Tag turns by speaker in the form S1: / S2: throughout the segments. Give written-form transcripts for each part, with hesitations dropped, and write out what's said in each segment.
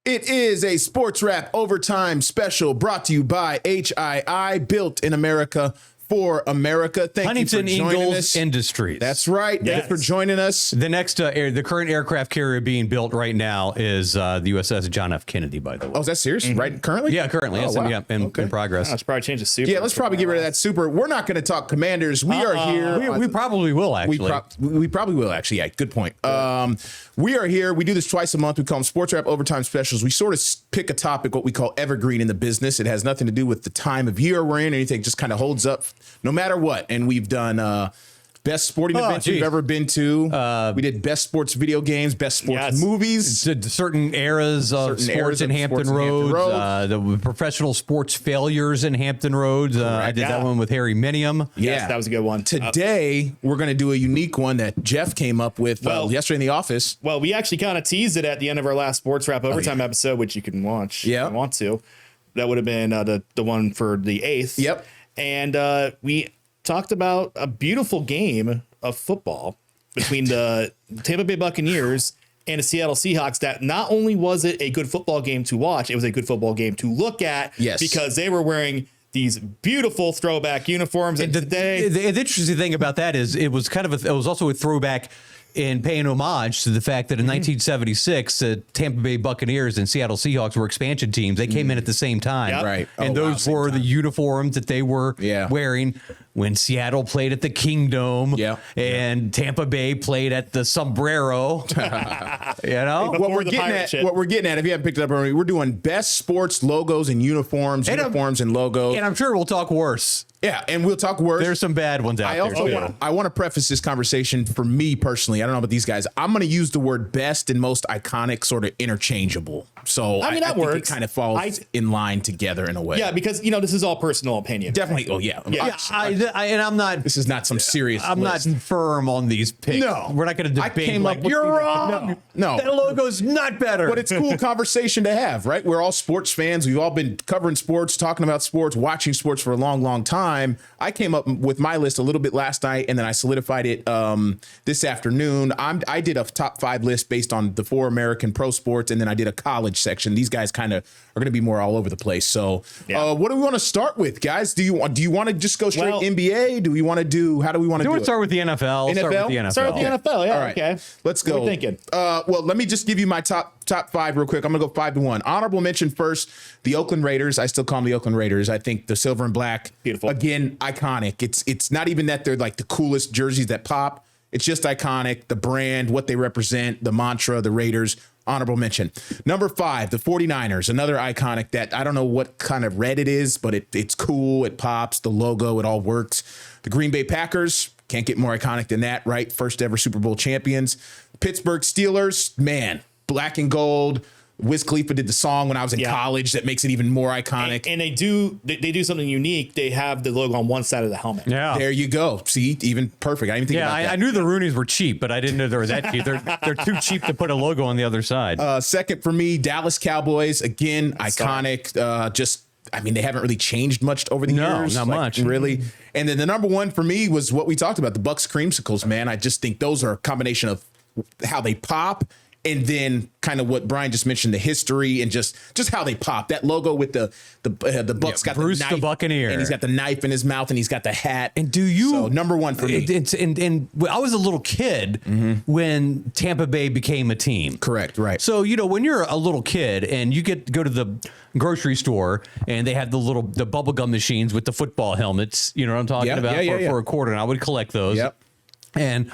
S1: It is a Sportswrap overtime special brought to you by HII, built in America for America. Thank
S2: Huntington
S1: you for joining
S2: Ingalls
S1: us.
S2: Industries.
S1: That's right.
S3: Yes.
S1: Thanks for joining us.
S2: The next, the current aircraft carrier being built right now is the USS John F. Kennedy, by the way.
S1: Oh, is that serious? Right? Currently?
S2: Yeah, currently.
S1: Oh,
S2: Yes,
S1: wow.
S2: in progress.
S3: I should probably change the super.
S1: Yeah, let's probably get rid of that super. We're not going to talk Commanders. We are here.
S2: We probably will, actually.
S1: We probably will, actually. Yeah, good point. We are here. We do this twice a month. We call them Sportswrap Overtime Specials. We sort of pick a topic, what we call evergreen in the business. It has nothing to do with the time of year we're in or anything. It just kind of holds up no matter what. And we've done best sporting events we've ever been to. We did best sports video games, best sports movies.
S2: Certain eras of sports in Hampton Roads. The professional sports failures in Hampton Roads. I did that one with Harry Minium.
S3: Yes, that was a good one.
S1: Today, we're going to do a unique one that Jeff came up with yesterday in the office.
S3: Well, we actually kind of teased it at the end of our last Sportswrap Overtime episode, which you can watch if you want to. That would have been the one for the 8th.
S1: Yep.
S3: And we talked about a beautiful game of football between the Tampa Bay Buccaneers and the Seattle Seahawks. That not only was it a good football game to watch, it was a good football game to look at.
S1: Yes.
S3: Because they were wearing these beautiful throwback uniforms. And today,
S2: the interesting thing about that is it was also a throwback in paying homage to the fact that in 1976, the Tampa Bay Buccaneers and Seattle Seahawks were expansion teams. They came in at the same time.
S3: Yep.
S1: Right.
S2: And those were the uniforms that they were wearing when Seattle played at the Kingdome and Tampa Bay played at the Sombrero. You know?
S1: What we're getting at, if you haven't picked it up already, we're doing best sports logos and uniforms and logos.
S2: And I'm sure we'll talk worse.
S1: Yeah, and we'll talk worse.
S2: There's some bad ones out there.
S1: I want to preface this conversation for me personally. I don't know about these guys. I'm going to use the word best and most iconic sort of interchangeable. So I
S3: that
S1: think
S3: works.
S1: it kind of falls in line together in a way.
S3: Yeah, because this is all personal opinion.
S1: Definitely. Oh yeah.
S2: And I'm not.
S1: This is not some serious.
S2: I'm
S1: list.
S2: not firm on these picks.
S1: No,
S2: we're not going to debate. You're wrong.
S1: No,
S2: that logo's not better.
S1: But it's a cool conversation to have, right? We're all sports fans. We've all been covering sports, talking about sports, watching sports for a long, long time. I came up with my list a little bit last night, and then I solidified it this afternoon. I did a top 5 list based on the 4 American pro sports, and then I did a college section. These guys kind of are going to be more all over the place. So, what do we want to start with, guys? Do you want to just go straight NBA? Do we want to do? How do we want to do it?
S2: Start with the NFL.
S1: NFL?
S2: Start with the NFL.
S3: Start with the NFL. Yeah.
S1: All right.
S3: Okay.
S1: Let's go.
S3: What are you thinking?
S1: Well, let me just give you my top 5 real quick. I'm gonna go 5 to 1. Honorable mention first, the Oakland Raiders. I still call them the Oakland Raiders. I think the silver and black,
S3: beautiful.
S1: Again, iconic. It's not even that they're like the coolest jerseys that pop. It's just iconic. The brand, what they represent, the mantra, the Raiders. Honorable mention. Number 5, the 49ers. Another iconic that I don't know what kind of red it is, but it's cool. It pops. The logo, it all works. The Green Bay Packers. Can't get more iconic than that, right? First ever Super Bowl champions. Pittsburgh Steelers, man, black and gold. Wiz Khalifa did the song when I was in college. That makes it even more iconic.
S3: And they do something unique. They have the logo on one side of the helmet.
S2: Yeah,
S1: there you go. See, even perfect. I didn't even think about that.
S2: I knew the Roonies were cheap, but I didn't know they were that cheap. They're too cheap to put a logo on the other side.
S1: Second for me, Dallas Cowboys. Again, iconic. They haven't really changed much over the years.
S2: No, not much.
S1: Really. And then the number 1 for me was what we talked about, the Bucks creamsicles, man. I just think those are a combination of how they pop and then kind of what Brian just mentioned, the history and just how they pop. That logo with the Bucks got
S2: Bruce
S1: the knife,
S2: the Buccaneer,
S1: and he's got the knife in his mouth, and he's got the hat.
S2: And so
S1: number 1 for me?
S2: And I was a little kid when Tampa Bay became a team.
S1: Correct, right?
S2: So when you're a little kid and you go to the grocery store and they have the bubblegum machines with the football helmets, you know what I'm talking about, for a quarter, and I would collect those.
S1: Yep.
S2: And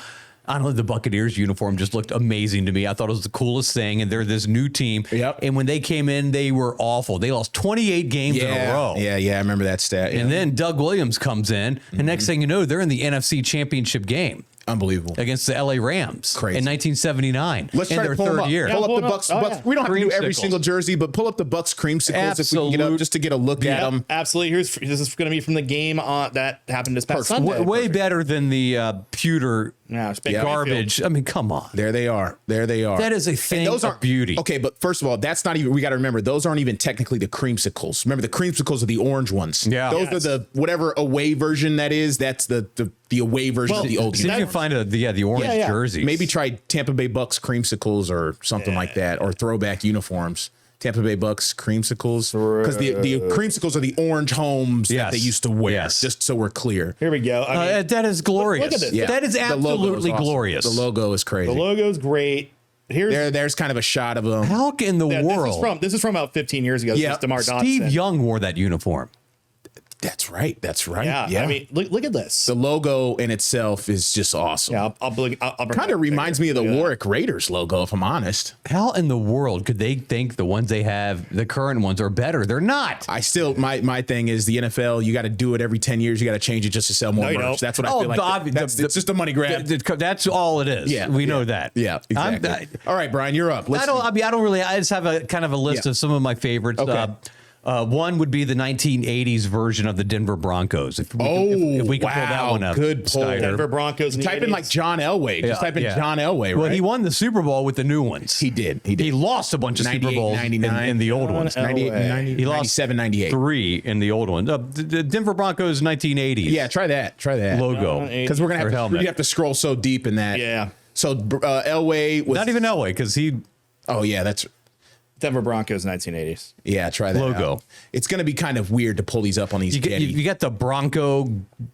S2: I don't know, the Buccaneers uniform just looked amazing to me. I thought it was the coolest thing, and they're this new team.
S1: Yep.
S2: And when they came in, they were awful. They lost 28 games in a row.
S1: Yeah, I remember that stat.
S2: And then Doug Williams comes in, and next thing you know, they're in the NFC Championship game.
S1: Unbelievable.
S2: Against the LA Rams.
S1: Crazy.
S2: In 1979.
S1: Let's try
S2: their
S1: to pull them
S2: third
S1: up.
S2: year.
S1: Pull up the Bucks. We don't have to do every single jersey, but pull up the Bucks creamsicles if we can get up just to get a look at them.
S3: Absolutely. This is going to be from the game that happened this past Sunday.
S2: Way better than the pewter garbage. I mean, come on.
S1: There they are.
S2: That is a thing of beauty.
S1: Okay, but first of all, that's not even, we got to remember, those aren't even technically the creamsicles. Remember, the creamsicles are the orange ones.
S2: Yeah.
S1: Those are the, whatever away version that is, that's the away version of the old.
S2: See if you can find the orange jerseys.
S1: Maybe try Tampa Bay Bucks creamsicles or something like that, or throwback uniforms. Tampa Bay Bucks creamsicles, because the creamsicles are the orange homes that they used to wear.
S2: Yes.
S1: Just so we're clear.
S3: Here we go. I mean,
S2: That is glorious.
S3: look at this.
S1: Yeah.
S2: That is
S1: The logo is
S2: absolutely
S1: awesome.
S2: glorious.
S1: The logo is crazy.
S3: the logo's great.
S1: There's kind of a shot of them.
S2: How in the world?
S3: This is from about 15 years ago. This
S1: Yeah.
S3: is DeMar
S2: Steve
S3: Dotson.
S2: Young wore that uniform.
S1: That's right.
S3: Yeah, I mean, look at this.
S1: the logo in itself is just awesome.
S3: Yeah, I'll bring
S1: Kind of reminds me of the Warwick Raiders logo, if I'm honest.
S2: How in the world could they think the ones they have, the current ones, are better? They're not.
S1: I still, my thing is the NFL, you got to do it every 10 years. You got to change it just to sell more
S3: you
S1: merch.
S3: don't.
S1: That's what I feel like. It's just a money grab.
S2: That's all it is.
S1: Yeah.
S2: We know that.
S1: Yeah, exactly. All right, Brian, you're up.
S2: I don't really. I just have a kind of a list of some of my favorites.
S1: Okay.
S2: One would be the 1980s version of the Denver Broncos. If we could pull that one up.
S1: Good pull.
S2: Snyder.
S3: Denver Broncos. In the
S1: Type in
S3: 80s.
S1: like John Elway. Just type in John Elway, right?
S2: Well, he won the Super Bowl with the new ones.
S1: He did.
S2: He lost a bunch of Super
S1: 98,
S2: Bowls
S1: 99.
S2: in the old ones.
S1: 98, 90,
S2: He lost
S1: 97, 98.
S2: 3 in the old ones. The Denver Broncos 1980s.
S1: Yeah, try that.
S2: Logo.
S1: Because we're going to have to, you have to scroll so deep in that.
S3: Yeah.
S1: So Elway was.
S2: Not even Elway, because he.
S1: Oh, yeah, that's.
S3: Denver Broncos 1980s.
S1: Yeah, try that
S2: Logo.
S1: out. It's going to be kind of weird to pull these up on these.
S2: You got the Bronco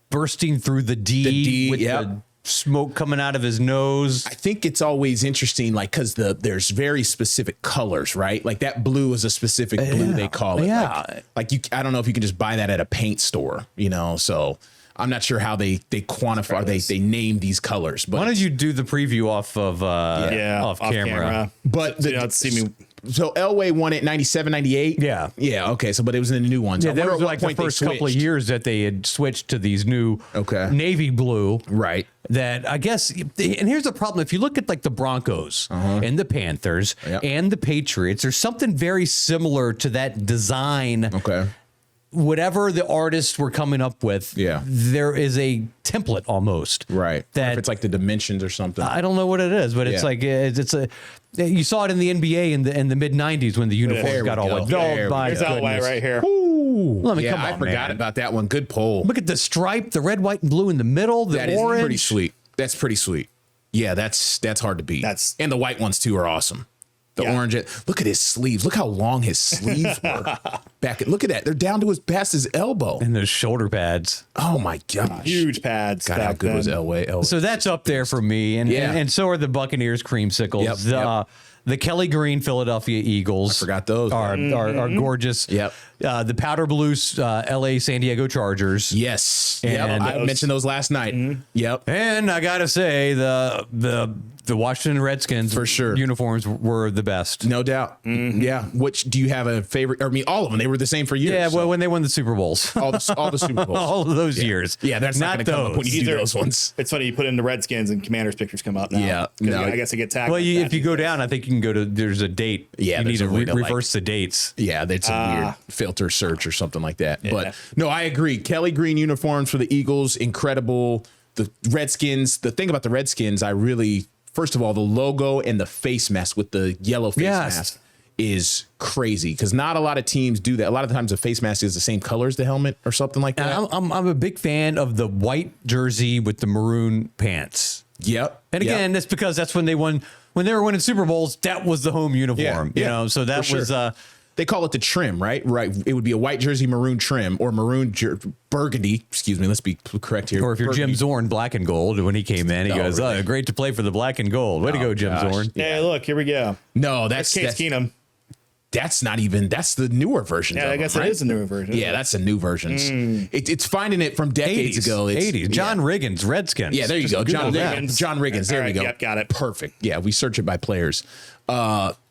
S2: bursting through the D, with the smoke coming out of his nose.
S1: I think it's always interesting, like, because there's very specific colors, right? Like that blue is a specific blue, they call it.
S2: Yeah.
S1: Like you, I don't know if you can just buy that at a paint store, you know. So I'm not sure how they quantify, they name these colors. But
S2: Why don't you do the preview off of off camera?
S1: But
S3: So you don't see me.
S1: So Elway won it 97, 98.
S2: Yeah.
S1: Yeah. Okay. So, but it was in the new ones.
S2: Yeah,
S1: I
S2: that
S1: wonder
S2: was
S1: at what
S2: like the
S1: point they
S2: first couple of
S1: switched.
S2: years that they had switched to these new navy blue.
S1: Right.
S2: That I guess, and here's the problem: if you look at like the Broncos and the Panthers and the Patriots, there's something very similar to that design.
S1: Okay.
S2: Whatever the artists were coming up with, there is a template almost.
S1: Right.
S2: That
S1: if it's like the dimensions or something.
S2: I don't know what it is, but it's like it's a. You saw it in the NBA in the mid '90s when the uniforms got all like,
S3: There's Elway right here.
S2: Let me
S1: yeah,
S2: come on,
S1: I forgot
S2: man.
S1: about that one. Good pull.
S2: Look at the stripe, the red, white, and blue in the middle. The
S1: That is
S2: orange.
S1: pretty sweet. That's pretty sweet. Yeah, that's hard to beat. And the white ones too are awesome. The orange. Look at his sleeves. Look how long his sleeves were. Look at that. They're down to past his elbow.
S2: And those shoulder pads.
S1: Oh my gosh.
S3: Huge pads.
S1: God, how good was Elway?
S2: So that's up there for me, and so are the Buccaneers creamsicles. The Kelly Green Philadelphia Eagles.
S1: I forgot those.
S2: Are gorgeous.
S1: Yep.
S2: The powder blue LA San Diego Chargers.
S1: Yes.
S2: And
S1: I mentioned those last night. Yep.
S2: And I gotta say the Washington Redskins
S1: for sure
S2: uniforms were the best.
S1: No doubt. Yeah. Which do you have a favorite? I mean, all of them. They were the same for years.
S2: Yeah. Well, when they won the Super Bowls,
S1: all the Super Bowls,
S2: all of those years.
S1: Yeah, that's not going to come up when you do those ones.
S3: It's funny you put in the Redskins and Commanders pictures come up now.
S1: Yeah.
S3: No, I guess I get tagged.
S2: Well, if you go down, I think you can go to. There's a date.
S1: Yeah.
S2: You need to reverse the dates.
S1: Yeah, that's a weird filter search or something like that. But no, I agree. Kelly Green uniforms for the Eagles, incredible. The Redskins. The thing about the Redskins, first of all, the logo and the face mask with the yellow face mask is crazy because not a lot of teams do that. A lot of times the face mask is the same color as the helmet or something like that.
S2: I'm a big fan of the white jersey with the maroon pants.
S1: Yep.
S2: And again, that's because that's when they won. When they were winning Super Bowls, that was the home uniform. You know, so that was.
S1: They call it the trim, right? Right. It would be a white jersey, maroon trim, or maroon burgundy. Excuse me. Let's be correct here.
S2: Or if you're
S1: burgundy.
S2: Jim Zorn, black and gold. When he came in, he goes, really? "Oh, great to play for the black and gold. Way to go, Jim Zorn."
S3: Hey, look, here we go.
S1: No, that's
S3: Case Keenum.
S1: That's not even. That's the newer version.
S3: Yeah, I guess it is a newer version.
S1: Yeah, that's the new versions. It's finding it from decades ago.
S2: 80s. John Riggins, Redskins.
S1: Yeah, there you go. John Riggins. There we go.
S3: Yep, got it.
S1: Perfect. Yeah, we search it by players.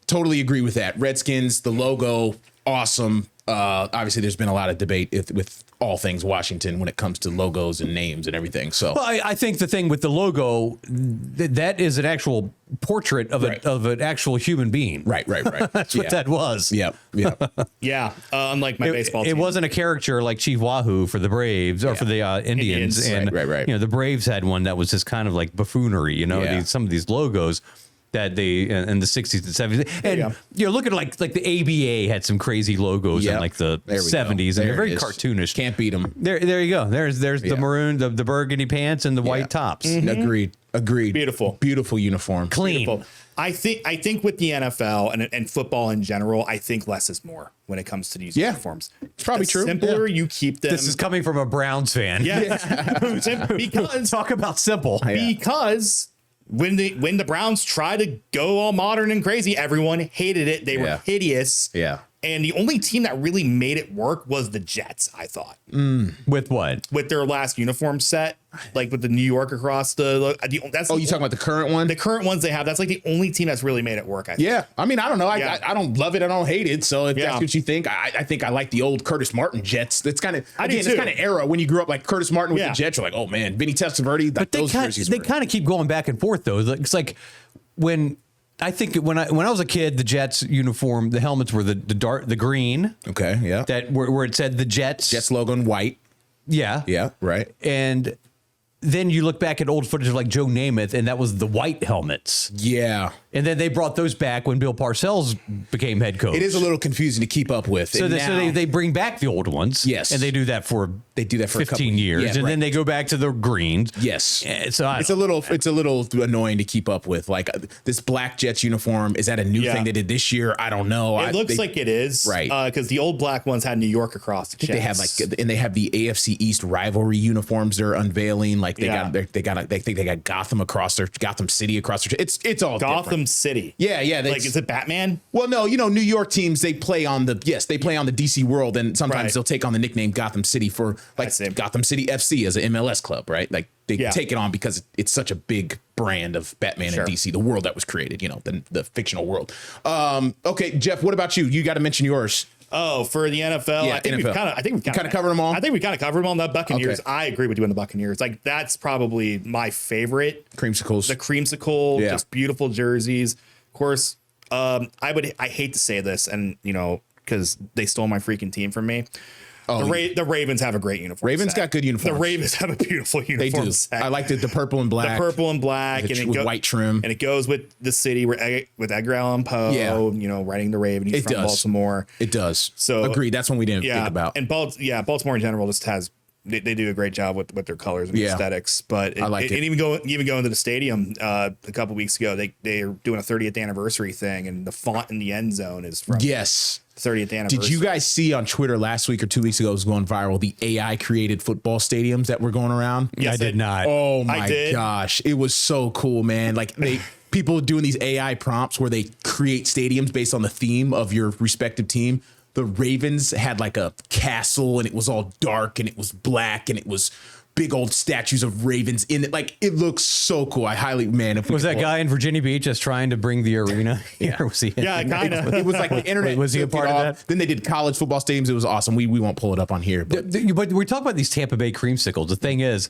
S1: Totally agree with that. Redskins, the logo, awesome. Obviously, there's been a lot of debate with all things Washington when it comes to logos and names and everything. So,
S2: well, I think the thing with the logo, that is an actual portrait of an actual human being.
S1: Right.
S2: That's what that was.
S1: Yep.
S3: Yeah. Unlike my baseball team.
S2: It wasn't a caricature like Chief Wahoo for the Braves or for the Indians. And
S1: right.
S2: You know, the Braves had one that was just kind of like buffoonery. You know, some of these logos. that they in the 60s and 70s. And
S3: Yeah.
S2: you're looking like the ABA had some crazy logos in
S1: Yep.
S2: like the
S1: There we
S2: 70s,
S1: go.
S2: and
S1: There
S2: they're very
S1: it is.
S2: cartoonish.
S1: Can't beat them.
S2: There you go. There's
S1: Yeah.
S2: the maroon, the burgundy pants, and the white tops.
S1: Agreed.
S3: Beautiful.
S1: Beautiful uniform.
S2: Clean.
S3: Beautiful. I think with the NFL and football in general, I think less is more when it comes to these
S1: Yeah.
S3: uniforms.
S1: It's probably
S3: The
S1: true.
S3: simpler you keep them.
S2: This is coming from a Browns fan.
S3: because
S2: Talk about simple.
S3: because when the Browns try to go all modern and crazy, everyone hated it. They were
S1: Yeah.
S3: hideous.
S1: Yeah.
S3: And the only team that really made it work was the Jets, I thought,
S2: With what?
S3: with their last uniform set, like with the New York across that's
S1: Oh, you talking about the current one?
S3: the current ones they have. That's like the only team that's really made it work. I think.
S1: Yeah, I mean, I don't know.
S3: Yeah.
S1: I don't love it. I don't hate it. So if
S3: Yeah.
S1: that's what you think, I think I like the old Curtis Martin Jets. That's kind of
S3: I do
S1: it's
S3: too.
S1: kind of era when you grew up like Curtis Martin with
S3: Yeah.
S1: the Jets. You're like, oh man, Vinny Testaverde.
S2: But they
S1: those jerseys were-
S2: kind of keep going back and forth though. It's like when I think when I was a kid, the Jets uniform, the helmets were the green
S1: okay, yeah,
S2: that where it said the Jets.
S1: Jets logo in white.
S2: Yeah.
S1: Yeah, right.
S2: And then you look back at old footage of like Joe Namath, and that was the white helmets.
S1: Yeah,
S2: And then they brought those back when Bill Parcells became head coach.
S1: it is a little confusing to keep up with.
S2: So,
S1: And now-
S2: they bring back the old ones.
S1: Yes.
S2: And they do that for
S1: They do that for a
S2: 15
S1: couple-
S2: years.
S1: yeah,
S2: and
S1: right.
S2: then they go back to the greens.
S1: Yes.
S2: So
S1: It's a little annoying to keep up with. Like this black Jets uniform, is that a new
S3: Yeah.
S1: thing they did this year? I don't know.
S3: It looks like it is,
S1: Right.
S3: Because the old black ones had New York across the chest.
S1: they have and they have the AFC East rivalry uniforms they're unveiling. Like they
S3: Yeah.
S1: they think they got Gotham City across their. It's all
S3: Gotham
S1: different.
S3: City.
S1: Yeah, yeah.
S3: Like, is it Batman?
S1: Well, no, New York teams, they play on the DC world, and sometimes
S3: Right.
S1: they'll take on the nickname Gotham City for like
S3: see.
S1: Gotham City FC as an MLS club, right? Like they
S3: Yeah.
S1: take it on because it's such a big brand of Batman
S3: Sure.
S1: and DC, the world that was created, the fictional world. Okay, Jeff, what about you? You got to mention yours.
S3: Oh, for the NFL,
S1: Yeah,
S3: I think
S1: NFL.
S3: we've
S1: Kinda covered them all?
S3: I think we kind of covered them all. The Buccaneers,
S1: Okay.
S3: I agree with you on the Buccaneers. Like that's probably my favorite.
S1: Creamsicles.
S3: The creamsicle,
S1: Yeah.
S3: just beautiful jerseys. Of course, I hate to say this, and because they stole my freaking team from me. The Ravens have a great uniform.
S1: Ravens
S3: set.
S1: got good uniforms.
S3: The Ravens have a beautiful
S1: They
S3: uniform
S1: do.
S3: set.
S1: I like the purple and black.
S3: The purple and black,
S1: with white trim.
S3: and it goes with the city with Edgar Allan Poe.
S1: Yeah.
S3: Writing the Raven. He's
S1: It
S3: from
S1: does.
S3: Baltimore.
S1: It does.
S3: So-
S1: agreed. That's one we didn't think about.
S3: And Baltimore in general just has they do a great job with their colors and
S1: Yeah.
S3: aesthetics. But
S1: I liked it.
S3: And even go into the stadium a couple weeks ago, they are doing a 30th anniversary thing, and the font in the end zone is from
S1: Yes.
S3: 30th anniversary.
S1: Did you guys see on Twitter last week or 2 weeks ago, it was going viral, the AI created football stadiums that were going around?
S3: Yes,
S2: I did not.
S1: Oh
S3: I
S1: my
S3: did.
S1: gosh. It was so cool, man. Like people doing these AI prompts where they create stadiums based on the theme of your respective team. The Ravens had like a castle and it was all dark and it was black and it was big old statues of Ravens in it. Like it looks so cool. I highly, man. If we
S2: Was
S1: could
S2: that
S1: pull-
S2: guy in Virginia Beach just trying to bring the arena here? Was he?
S3: Yeah, kind of.
S1: It was like the internet.
S2: Was he a
S1: took it
S2: part of
S1: off.
S2: that?
S1: Then they did college football stadiums. It was awesome. We won't pull it up on here, but
S2: But we talk about these Tampa Bay creamsicles. The thing is,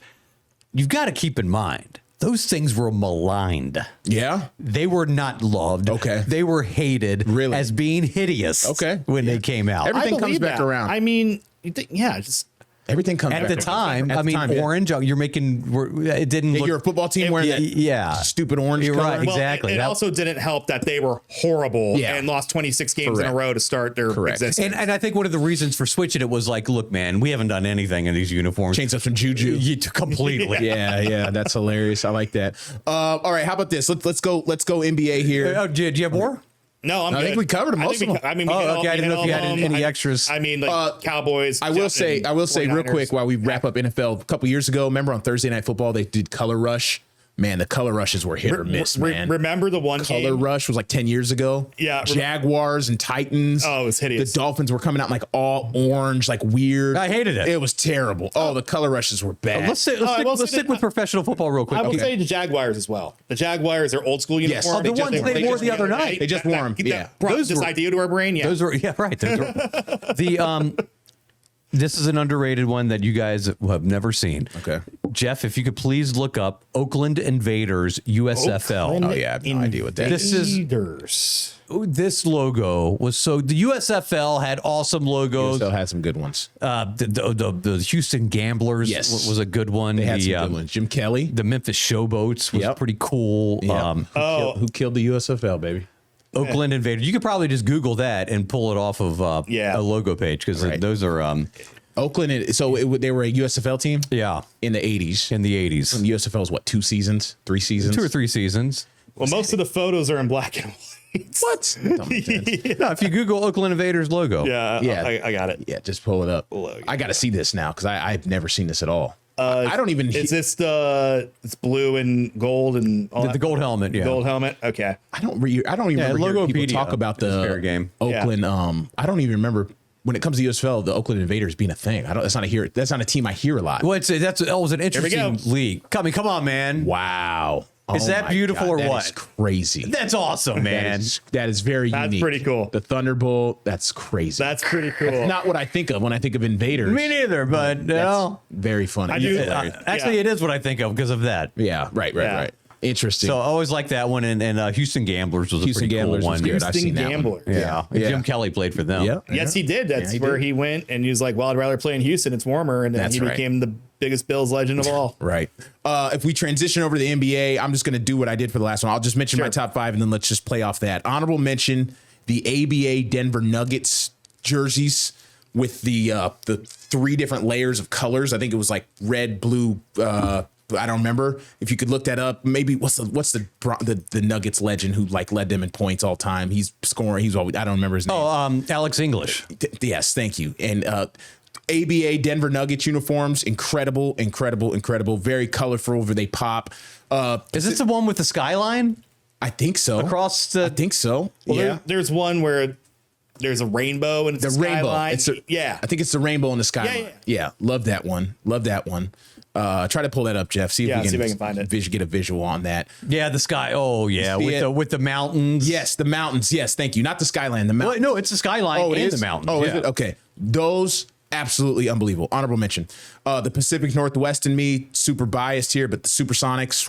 S2: you've got to keep in mind those things were maligned.
S1: yeah.
S2: They were not loved.
S1: Okay.
S2: They were hated
S1: Really?
S2: as being hideous.
S1: Okay.
S2: When they came out.
S1: Everything
S3: I
S1: comes
S3: believe
S1: back
S3: that.
S1: around.
S3: I mean, you think, just
S1: Everything comes
S2: At
S1: back
S2: the
S1: around.
S2: time,
S1: At
S2: I
S1: the
S2: mean,
S1: time, yeah.
S2: orange. You're making. It didn't.
S1: Yeah,
S2: look,
S1: you're a football team wearing that
S2: yeah.
S1: stupid orange
S2: You're
S1: color.
S2: right.
S3: well,
S2: Exactly.
S3: It
S2: That-
S3: also didn't help that they were horrible
S1: Yeah.
S3: and lost 26 games in
S1: Correct.
S3: a row to start their
S1: Correct.
S3: existence.
S2: And I think one of the reasons for switching it was like, look, man, we haven't done anything in these uniforms.
S1: Change up some juju.
S2: Completely.
S1: Yeah, that's hilarious. I like that. All right, how about this? Let's go NBA here.
S2: Oh, did you have more?
S3: No, I'm
S1: I think
S3: good.
S1: we covered most
S3: think
S1: of
S3: we-
S1: them.
S3: I mean, we
S2: Oh,
S3: hit all-
S2: okay, I
S3: we
S2: didn't
S3: hit
S2: know if you
S3: all
S2: had
S3: of them.
S2: any extras.
S3: I mean, like Cowboys.
S1: I will say real
S3: 49ers.
S1: quick while we wrap up NFL. A couple years ago, remember on Thursday Night Football they did Color Rush. Man, the Color Rushes were hit or miss. Man,
S3: Remember the one
S1: Color
S3: game?
S1: Rush was like 10 years ago.
S3: Yeah,
S1: Jaguars and Titans.
S3: Oh, it was hideous.
S1: The Dolphins were coming out like all orange, like weird.
S2: I hated it.
S1: It was terrible. Oh, the Color Rushes were bad.
S2: Let's
S3: I will say
S2: stick
S3: that-
S2: with professional football real quick.
S3: I will
S2: Okay.
S3: say the Jaguars as well. The Jaguars, their old school
S1: Yes.
S3: uniform.
S1: Oh, the
S3: just-
S2: ones they wore the other night.
S1: They just wore 'em, yeah.
S3: brought
S2: Those
S3: this
S2: were-
S3: idea to our brain. Yeah.
S2: Those were right. Those were, the This is an underrated one that you guys have never seen.
S1: Okay.
S2: Jeff, if you could please look up Oakland Invaders USFL.
S1: Oh, yeah, I have no idea what that
S2: This is-
S3: Invaders.
S2: This logo was so. The USFL had awesome logos.
S1: Still had some good ones.
S2: The Houston Gamblers
S1: Yes.
S2: was a good one.
S1: They had
S2: the,
S1: some good ones. Jim Kelly.
S2: The Memphis Showboats was
S1: Yep.
S2: pretty cool.
S1: Yep. Who killed the USFL, baby?
S2: Oakland Invaders. You could probably just Google that and pull it off of a logo page because
S1: Right.
S2: those are
S1: Oakland. They were a USFL team.
S2: yeah
S1: In the 80s.
S2: in the 80s.
S1: And the USFL was what, 2 seasons, 3 seasons?
S2: 2 or 3 seasons.
S3: Well, most of the photos are in black and white.
S1: What? Don't make sense.
S2: No, if you Google Oakland Invaders logo,
S3: Yeah,
S1: Yeah.
S3: I got it.
S1: Yeah, just pull it up.
S3: Logo.
S1: I got to see this now because I've never seen this at all. I don't even.
S3: Is this it's blue and gold and all
S2: the
S3: that?
S2: gold helmet. Yeah,
S3: Gold helmet? Okay.
S1: I don't even remember hearing people
S2: Logopedia
S1: talk about
S2: is
S1: the
S2: fair game.
S1: Oakland. I don't even remember when it comes to USFL, the Oakland Invaders being a thing. That's not a team I hear a lot.
S2: Well, that was an
S3: we
S2: interesting
S3: go.
S2: league. Come on, man.
S1: Wow.
S2: Is that
S1: my
S2: beautiful or
S1: that
S2: what?
S1: is crazy.
S2: That's awesome, man.
S1: That is very
S3: That's
S1: unique.
S3: pretty cool.
S1: The Thunderbolt. That's crazy.
S3: That's pretty cool.
S1: not what I think of when I think of Invaders.
S2: Me neither, but no.
S1: Very funny.
S3: I do-
S2: Actually,
S3: Yeah.
S2: it is what I think of because of that.
S1: Yeah. Right.
S3: Yeah.
S1: Interesting.
S2: So I always like that one, and Houston Gamblers was
S1: Houston
S2: a pretty
S1: Gamblers
S2: cool
S1: was
S2: one.
S1: good. I've
S3: Houston
S1: seen that one.
S3: Gamblers.
S2: Yeah.
S1: Yeah.
S2: Jim Kelly played for them.
S1: Yeah.
S3: Yes, he did. That's
S1: he
S3: where
S1: did.
S3: he went, and he was like, "Well, I'd rather play in Houston. It's warmer." And then
S1: That's
S3: he
S1: right.
S3: became the biggest Bills legend of all.
S1: Right. If we transition over to the NBA, I'm just going to do what I did for the last one. I'll just mention my
S3: Sure.
S1: top 5, and then let's just play off that. Honorable mention: the ABA Denver Nuggets jerseys with the 3 different layers of colors. I think it was like red, blue. I don't remember. If you could look that up, maybe what's the Nuggets legend who like led them in points all time? He's scoring. He's always, I don't remember his name.
S2: Oh, Alex English.
S1: Yes, thank you. And ABA Denver Nuggets uniforms, incredible. Very colorful where they pop.
S2: Is this the one with the skyline
S1: I think so.
S2: across the?
S1: I think so.
S3: Well,
S1: yeah.
S3: there's one where there's a rainbow and it's
S1: The
S3: a
S1: rainbow.
S3: skyline.
S1: It's I think it's the rainbow in the skyline.
S3: Yeah.
S1: Love that one. Try to pull that up, Jeff. See if we
S3: see if I can find it.
S1: Get a visual on that.
S2: Yeah, the sky. Oh, yeah,
S1: See
S2: with the mountains.
S1: Yes, the mountains. Yes, thank you. Not the skyline. The
S2: Well,
S1: mountains.
S2: no, it's the skyline
S1: Oh, it
S2: and
S1: is?
S2: the mountains.
S1: Oh,
S2: yeah.
S1: is it? Okay. Those absolutely unbelievable. Honorable mention. The Pacific Northwest and me, super biased here, but the Supersonics,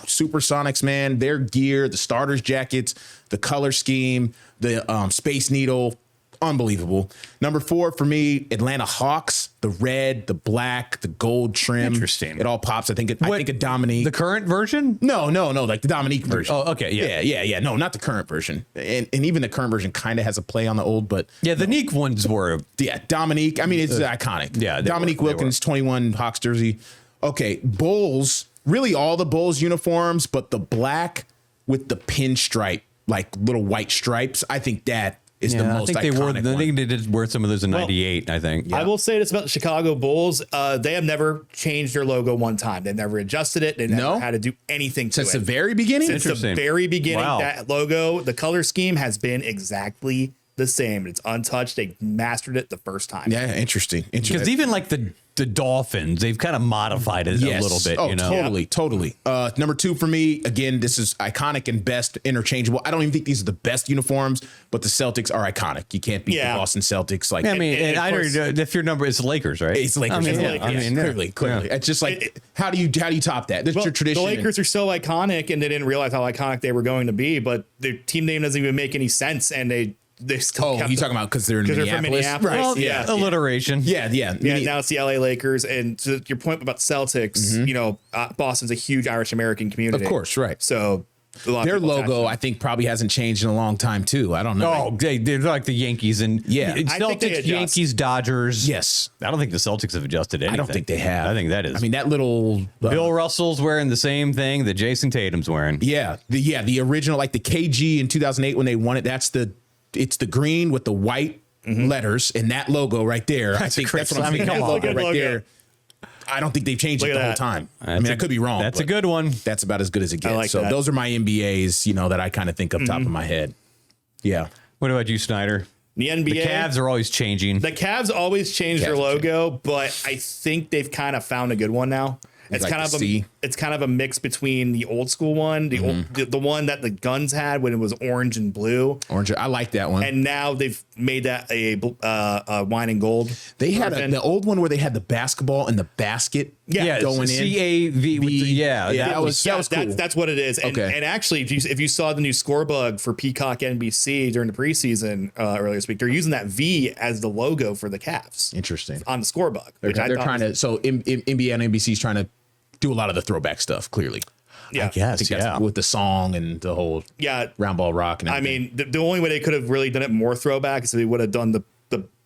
S1: Supersonics, man, their gear, the starters jackets, the color scheme, the Space Needle, unbelievable. Number 4 for me, Atlanta Hawks, the red, the black, the gold trim.
S2: Interesting.
S1: It all pops. I think a Dominique.
S2: The current version?
S1: No, like the Dominique version.
S2: Oh, okay, yeah.
S1: Yeah. No, not the current version. And even the current version kind of has a play on the old, but
S2: Yeah, the Neek ones were.
S1: yeah, Dominique. I mean, it's iconic.
S2: Yeah, they
S1: Dominique
S2: were.
S1: Wilkins, 21 Hawks jersey. Okay, Bulls. Really, all the Bulls uniforms, but the black with the pinstripe, like little white stripes. I think that is the most
S2: I think they wore.
S1: iconic
S2: I
S1: one.
S2: think they did wear some of those in '98. I think.
S3: I will say this about the Chicago Bulls. They have never changed their logo one time. They've never adjusted it. They never
S1: No?
S3: had to do anything to
S1: Since
S3: it.
S1: the very beginning.
S3: Since the
S2: Interesting.
S3: very beginning,
S2: Wow.
S3: that logo, the color scheme has been exactly the same. It's untouched. They mastered it the first time.
S1: Yeah, interesting.
S2: Because even like the Dolphins, they've kind of modified it a little bit.
S1: Oh,
S2: you know?
S1: totally. Number 2 for me, again, this is iconic and best interchangeable. I don't even think these are the best uniforms, but the Celtics are iconic. You can't beat the Boston Celtics. Like,
S2: I mean,
S3: And of
S2: I
S3: course-
S2: don't know if your number is Lakers, right?
S1: it's Lakers.
S2: I mean,
S1: It's
S2: yeah,
S1: Lakers.
S2: I mean, yeah.
S1: Clearly. It's just like, how do you top that? That's
S3: Well,
S1: your tradition.
S3: The Lakers are so iconic, and they didn't realize how iconic they were going to be. But their team name doesn't even make any sense, and they still.
S1: Oh,
S3: kept
S1: you talking about because they're in
S3: 'cause they're
S1: Minneapolis?
S3: from Minneapolis.
S1: Right.
S2: Well,
S3: Yeah.
S2: alliteration.
S1: Yeah.
S3: Yeah, now it's the LA Lakers, and to your point about Celtics, you know, Boston's a huge Irish American community.
S1: Of course, right.
S3: So a lot of
S1: Their
S3: people attach
S1: logo,
S3: them.
S1: I think, probably hasn't changed in a long time too. I don't know.
S2: Oh, they're like the Yankees and
S1: Yeah. I
S3: think they
S2: Celtics,
S3: adjust.
S2: Yankees, Dodgers.
S1: Yes.
S2: I don't think the Celtics have adjusted anything.
S1: I don't think they have.
S2: I think that is.
S1: I mean, that little
S2: Bill Russell's wearing the same thing that Jason Tatum's wearing.
S1: the original, like the KG in 2008 when they won it. It's the green with the white letters and that logo right there. I think that's what I'm saying.
S2: come
S1: That
S2: on.
S1: logo
S3: Good
S1: right
S3: logo.
S1: there. I don't think they've changed
S3: Look
S1: it
S3: at
S1: the whole
S3: that.
S1: time. I mean, I could be wrong.
S2: That's a
S1: but
S2: good one.
S1: That's about as good as it gets.
S3: like
S1: so
S3: that.
S1: those are my NBAs, that I kind of think up top of my head. Yeah.
S2: What about you, Snyder?
S3: The NBA.
S2: The Cavs are always changing.
S3: The Cavs always change their
S1: Cavs are
S3: logo, but I think they've kind of found a good one now. It's
S1: like
S3: kind
S1: the
S3: of
S1: C?
S3: it's kind of a mix between the old school one, the one that the Guns had when it was orange and blue.
S1: Orange. I like that one.
S3: And now they've made that a wine and gold.
S1: They had the old one where they had the basketball in the basket.
S3: Yeah,
S1: going in.
S2: CAV.
S1: That was cool.
S3: That's what it is. And,
S1: Okay.
S3: and actually, if you saw the new score bug for Peacock NBC during the preseason earlier this week, they're using that V as the logo for the Cavs.
S1: Interesting.
S3: On the score bug.
S1: They're trying to. So NBA and NBC is trying to do a lot of the throwback stuff. Clearly,
S3: Yeah.
S2: I guess,
S1: that's with the song and the whole round ball rock. And
S3: I
S1: everything.
S3: mean, the only way they could have really done it more throwback is if they would have done the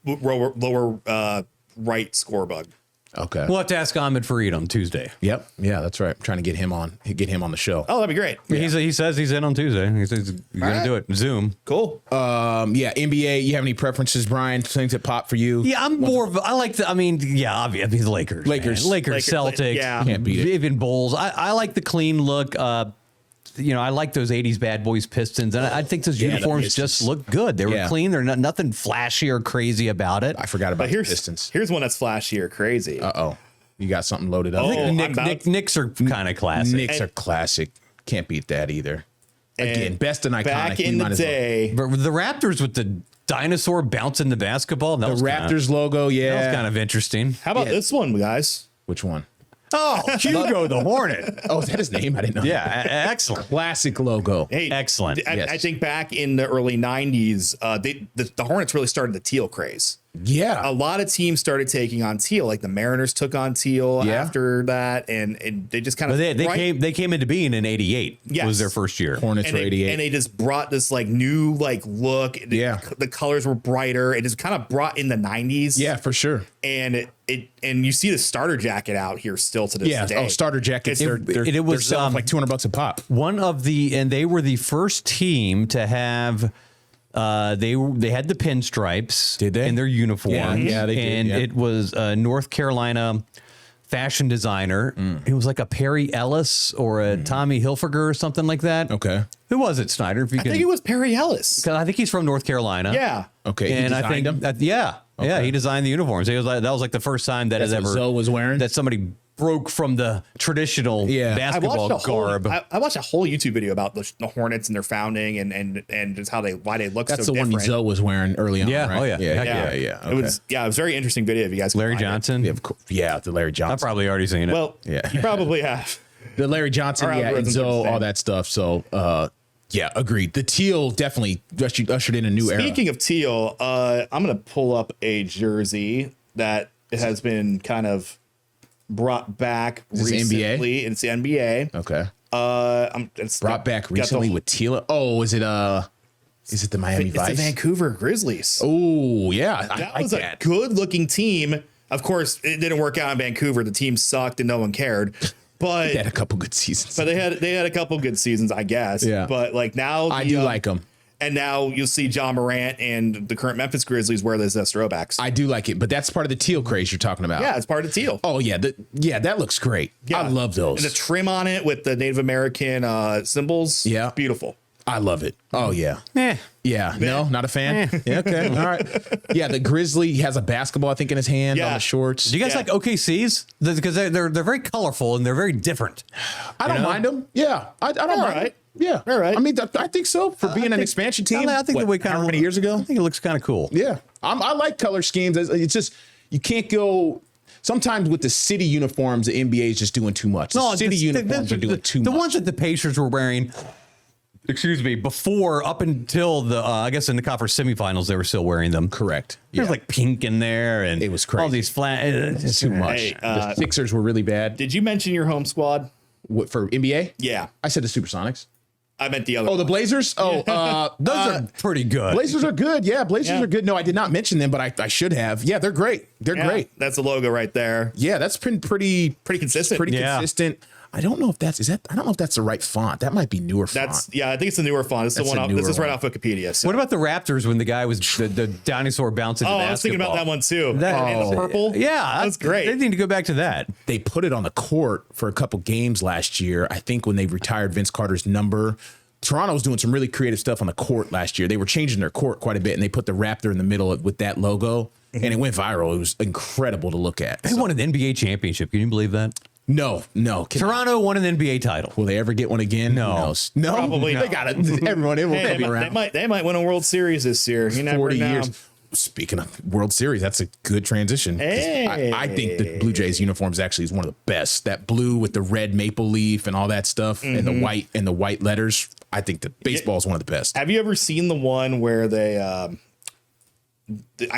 S3: lower right score bug.
S1: Okay.
S2: We'll have to ask Ahmed Fareed on Tuesday.
S1: Yep. Yeah, that's right. I'm trying to get him on the show.
S3: Oh, that'd be great.
S2: He says he's in on Tuesday. He says he's going to do it. Zoom.
S3: Cool.
S1: Yeah. NBA. You have any preferences, Brian? Things that pop for you?
S2: Yeah, I'm more of I like the. I mean, yeah, obviously the Lakers.
S1: Lakers.
S2: Man. Lakers,
S3: Lakers,
S2: Celtics.
S3: yeah.
S1: Can't beat it.
S2: Even Bulls. I like the clean look. I like those 80s bad boys Pistons, and I think those
S1: the
S2: uniforms
S1: Pistons.
S2: just look good. They were clean. They're nothing flashy or crazy about it.
S1: I forgot about
S3: But
S1: the Pistons.
S3: here's one that's flashy or crazy.
S1: Uh-oh. You got something loaded up.
S3: Oh,
S1: there.
S2: Knicks are kind of classic.
S1: Knicks are classic. Can't beat that either. Again,
S3: And
S1: best and iconic.
S3: Back
S1: We
S3: in
S1: might
S3: the
S1: as well.
S3: day,
S2: But the Raptors with the dinosaur bouncing the basketball. That
S1: The
S2: was
S1: Raptors logo,
S2: That was
S1: yeah.
S2: kind of interesting.
S3: how about this one, guys?
S1: Which one?
S2: Oh, Hugo the Hornet.
S1: Oh, is that his name? I didn't know.
S2: Yeah, excellent.
S1: Classic logo.
S3: Hey,
S2: Excellent.
S3: I
S1: Yes.
S3: think back in the early 90s, the Hornets really started the teal craze.
S1: Yeah.
S3: A lot of teams started taking on teal, like the Mariners took on teal
S1: Yeah.
S3: after that, and they just kind of
S2: They came into being in '88.
S3: Yes.
S2: Was their first year.
S1: Hornets
S3: and
S1: were
S3: they,
S1: 88.
S3: and they just brought this like new like look.
S1: Yeah.
S3: The colors were brighter. It just kind of brought in the 90s.
S1: Yeah, for sure.
S3: And and you see the starter jacket out here still to this
S1: Yeah.
S3: day.
S1: Oh, starter jackets.
S3: It's-
S1: They're
S2: was,
S1: selling for like $200 a pop.
S2: And they were the first team to have. They had the pinstripes.
S1: Did they?
S2: In their uniforms?
S1: Yeah, they did,
S2: And
S1: yeah.
S2: it was a North Carolina fashion designer. It was like a Perry Ellis or a Tommy Hilfiger or something like that.
S1: Okay.
S2: Who was it, Snyder? If you
S3: I think it was Perry Ellis.
S2: I think he's from North Carolina.
S3: Yeah.
S1: Okay. He
S2: And I
S1: designed
S2: think
S1: them?
S2: that, yeah, he designed the uniforms. It was like, that was like the first time that
S1: That's
S2: has
S1: what
S2: ever
S1: Zoe was wearing?
S2: that somebody broke from the traditional
S1: Yeah.
S2: basketball garb.
S3: I watched a whole YouTube video about the Hornets and their founding and just why they look
S1: That's
S3: so
S1: the one
S3: different.
S1: Zoe was wearing early on.
S2: Yeah,
S1: Right?
S2: oh, yeah.
S1: Yeah.
S2: Heck
S1: Yeah.
S3: It
S1: Okay.
S3: was it was a very interesting video if you guys can
S2: Larry
S3: find it.
S2: Johnson.
S1: Yeah, the Larry
S2: I've
S1: Johnson.
S2: probably already seen it.
S3: Well,
S1: Yeah.
S3: you probably have.
S1: The Larry Johnson,
S3: Our
S1: yeah, and
S3: algorithms are
S1: Zoe,
S3: the same.
S1: all that stuff. So, yeah, agreed. The teal definitely ushered in a new era.
S3: Speaking of teal, I'm gonna pull up a jersey that has been kind of brought back
S1: Is this NBA?
S3: recently. It's the NBA.
S1: Okay.
S3: It's
S1: Brought back
S3: got the-
S1: recently with teal. Oh, is it the Miami
S3: It's
S1: Vice?
S3: the Vancouver Grizzlies.
S1: Oh, yeah. I
S3: That
S1: like
S3: was
S1: that.
S3: a good-looking team. Of course, it didn't work out in Vancouver. The team sucked and no one cared. But
S1: They had a couple good seasons.
S3: they had a couple good seasons, I guess.
S1: Yeah.
S3: But like now,
S1: I do like them.
S3: And now you'll see John Morant and the current Memphis Grizzlies wear those as throwbacks.
S1: I do like it, but that's part of the teal craze you're talking about.
S3: Yeah, it's part of teal.
S1: Oh, yeah. That looks great.
S3: Yeah.
S1: I love those.
S3: And the trim on it with the Native American symbols.
S1: Yeah.
S3: Beautiful.
S1: I love it. Oh, yeah.
S2: Eh.
S1: Yeah. No, not a fan. Yeah, okay. All right. Yeah, the Grizzly has a basketball, I think, in his hand
S3: Yeah.
S1: on the shorts.
S2: Do you guys
S3: Yeah.
S2: like OKCs? Because they're very colorful and they're very different.
S1: I don't mind them. Yeah. I don't
S3: All
S1: mind
S3: right.
S1: them. Yeah.
S3: All right.
S1: I mean, I think so for being an
S2: think-
S1: expansion team.
S2: I think the way kind
S1: how
S2: of
S1: many years ago?
S2: I think it looks kind of cool.
S1: Yeah. I like color schemes. It's just, you can't go. Sometimes with the city uniforms, the NBA is just doing too much. The city uniforms are doing too
S2: the
S1: much.
S2: ones that the Pacers were wearing, excuse me, before up until the I guess in the conference semifinals they were still wearing them.
S1: Correct.
S2: There's
S1: Yeah.
S2: like pink in there and
S1: It was
S2: all
S1: crazy.
S2: these flat. It's
S1: too much.
S3: Hey,
S1: The Sixers were really bad.
S3: Did you mention your home squad?
S1: What, for NBA?
S3: Yeah.
S1: I said the Supersonics.
S3: I meant the other
S1: Oh, the
S3: one.
S1: Blazers? Oh,
S2: Those are pretty good.
S1: Blazers are good. Yeah, Blazers
S3: Yeah.
S1: are good. No, I did not mention them, but I should have. Yeah, they're great. They're
S3: Yeah,
S1: great.
S3: That's the logo right there.
S1: Yeah, that's been pretty
S3: consistent.
S1: Pretty
S2: Yeah.
S1: consistent. I don't know if that's I don't know if that's the right font. That might be newer font.
S3: I think it's the newer font. It's the
S1: That's
S3: one
S1: a
S3: off, this
S1: newer
S3: is right
S1: one.
S3: off Wikipedia. So.
S2: What about the Raptors when the guy was the dinosaur bouncing the
S3: Oh,
S2: basketball?
S3: I was thinking about that one too.
S2: That-
S3: And the purple.
S2: Yeah,
S3: That's great.
S2: They need to go back to that.
S1: They put it on the court for a couple games last year. I think when they retired Vince Carter's number. Toronto was doing some really creative stuff on the court last year. They were changing their court quite a bit, and they put the Raptor in the middle with that logo, and it went viral. It was incredible to look at.
S2: They
S1: So-
S2: won an NBA championship. Can you believe that?
S1: No.
S2: Toronto won an NBA title.
S1: Will they ever get one again?
S2: No.
S1: Who knows? No,
S3: Probably
S1: they
S3: not.
S1: got it. Everyone, it will
S3: Hey,
S1: be around.
S3: they might win a World Series this year. You never
S1: 40
S3: know.
S1: years. Speaking of World Series, that's a good transition. 'Cause
S3: Hey.
S1: I think the Blue Jays uniforms actually is one of the best. That blue with the red maple leaf and all that stuff, and the white letters. I think the baseball is one of the best.
S3: Have you ever seen the one where they on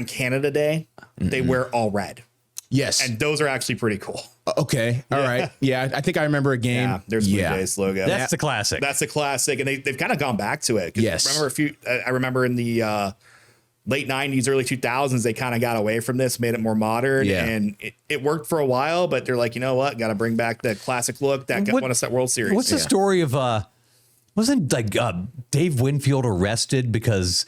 S3: Canada Day they wear all red,
S1: Yes.
S3: and those are actually pretty cool.
S1: Okay. All right. Yeah, I think I remember a game.
S3: Yeah, there's Blue Jays logo.
S2: That's the classic.
S3: That's a classic, and they've kind of gone back to it. 'Cause
S1: Yes.
S3: I remember in the late 90s, early 2000s, they kind of got away from this, made it more modern,
S1: Yeah.
S3: and it worked for a while, but they're like, you know what, got to bring back the classic look that won us that World Series.
S2: What's the story of wasn't like Dave Winfield arrested because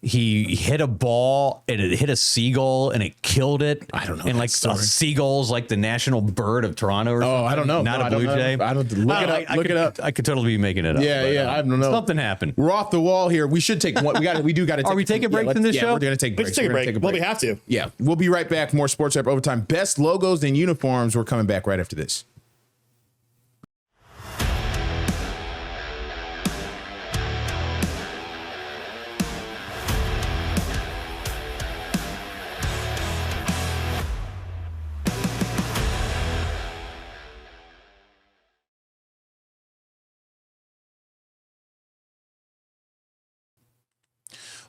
S2: he hit a ball and it hit a seagull and it killed it?
S1: I don't know
S2: And
S1: that
S2: like
S1: story.
S2: a seagull's like the national bird of Toronto or something.
S1: I don't know.
S2: Not
S1: No,
S2: a
S1: I don't
S2: blue
S1: know.
S2: jay.
S1: I don't look it up. Look it up.
S2: I could totally be making it up.
S1: Yeah,
S2: but,
S1: I don't know.
S2: Something happened.
S1: We're off the wall here. We should take one. We do got to.
S2: Are we taking breaks in this show?
S1: We're going to take
S3: We
S1: breaks.
S3: should take a
S1: We're
S3: break.
S1: gonna
S3: Well, we have to.
S1: Yeah, we'll be right back. More Sports Wrap Overtime. Best logos and uniforms. We're coming back right after this.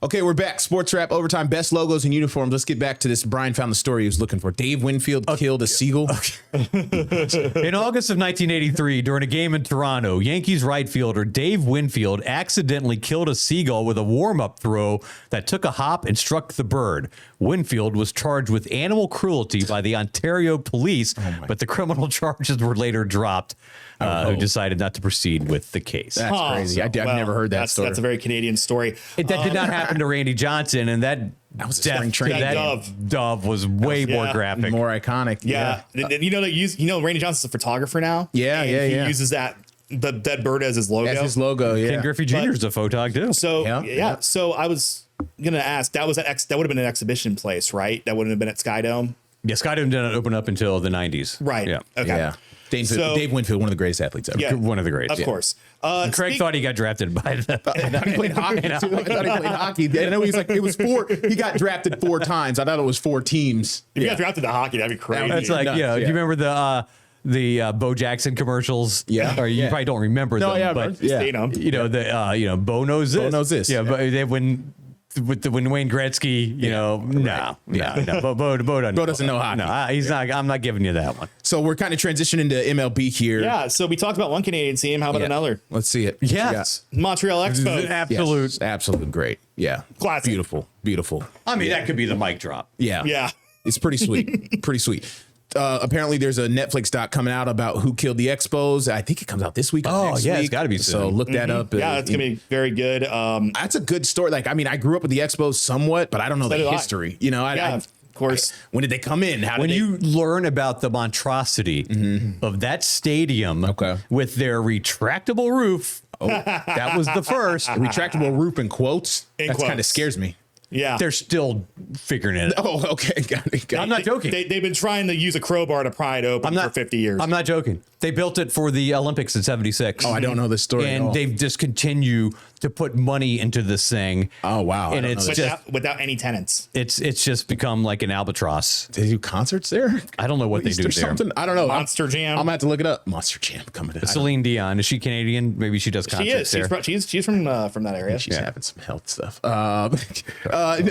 S1: Okay, we're back. Sports Wrap Overtime. Best logos and uniforms. Let's get back to this. Brian found the story he was looking for. Dave Winfield killed a seagull.
S2: In August of 1983, during a game in Toronto, Yankees right fielder Dave Winfield accidentally killed a seagull with a warm-up throw that took a hop and struck the bird. Winfield was charged with animal cruelty by the Ontario police, but the criminal charges were later dropped, who decided not to proceed with the case.
S1: That's crazy. I've never heard that story.
S3: That's a very Canadian story.
S2: That did not happen to Randy Johnson, and that
S1: was a
S2: death
S1: spring
S2: to
S1: training
S2: that
S3: game.
S2: dove was way more
S3: Yeah.
S2: graphic.
S1: More iconic.
S3: Yeah. You know, Randy Johnson's a photographer now.
S1: Yeah,
S3: and
S1: yeah,
S3: he
S1: yeah.
S3: uses the dead bird as his logo.
S1: That's his logo. Yeah.
S2: Ken Griffey Jr. is a photog too.
S3: So
S1: Yeah.
S3: So I was gonna ask. That would have been an exhibition place, right? That wouldn't have been at Skydome.
S2: Yeah, Skydome didn't open up until the 90s.
S3: Right.
S2: Yeah.
S3: Okay.
S1: Yeah. Dave Winfield, one of the greatest athletes ever.
S3: Yeah.
S2: One of the greats.
S3: Of course.
S2: Craig thought he got drafted by the.
S1: I thought he played hockey too. I thought he played hockey. I know he's like it was four. He got drafted 4 times. I thought it was 4 teams.
S3: If you got drafted to hockey, that'd be crazy.
S2: It's like,
S1: nuts,
S2: do you
S1: yeah.
S2: remember the Bo Jackson commercials?
S1: Yeah.
S2: Or you
S1: Yeah.
S2: probably don't remember
S1: No,
S2: them.
S1: yeah,
S2: but
S1: yeah.
S3: Seen 'em.
S2: Bo knows this.
S1: Bo knows this.
S2: Yeah, but when Wayne Gretzky, no. Bo
S1: doesn't know hockey.
S2: No, he's not. I'm not giving you that one.
S1: So we're kind of transitioning into MLB here.
S3: Yeah. So we talked about one Canadian team. How about
S1: Yeah.
S3: another?
S1: Let's see it.
S2: Yes.
S3: Montreal Expos.
S2: Absolute.
S1: Yes, absolute great. Yeah.
S3: Classic.
S1: Beautiful.
S2: I mean, that could be the mic drop.
S1: Yeah.
S3: Yeah.
S1: It's pretty sweet. Pretty sweet. Apparently, there's a Netflix doc coming out about who killed the Expos. I think it comes out this week. Or next
S2: yeah, it's
S1: week.
S2: gotta be
S1: So
S2: soon.
S1: look that up.
S3: Yeah, it's gonna be very good.
S1: That's a good story. Like, I mean, I grew up with the Expos somewhat, but I don't know
S3: So
S1: the
S3: did I.
S1: history. You know,
S3: Yeah, of course.
S1: when did they come in? How did
S2: When
S1: they,
S2: you learn about the monstrosity of that stadium
S1: Okay.
S2: with their retractable roof, that was the first.
S1: retractable roof in quotes?
S3: In
S1: That kind of
S3: quotes.
S1: scares me.
S3: Yeah.
S2: They're still figuring it out.
S1: Oh, okay. Got it.
S2: I'm not joking.
S3: They've been trying to use a crowbar to pry it open for 50 years.
S2: I'm not joking. They built it for the Olympics in '76.
S1: Oh, I don't know this story. at all.
S2: And they've just continued to put money into this thing.
S1: Oh, wow. I
S2: And
S1: don't
S2: it's
S1: know
S2: just
S3: without any tenants.
S2: it's just become like an albatross.
S1: Did they do concerts there?
S2: I don't know what they
S1: Is
S2: do
S1: there
S2: there.
S1: something? I don't know.
S3: Monster Jam.
S1: I'm gonna have to look it up. Monster Jam coming to.
S2: Celine Dion, is she Canadian? Maybe she does concerts
S3: She is.
S2: there.
S3: She's from that area.
S1: She's having some health stuff. No,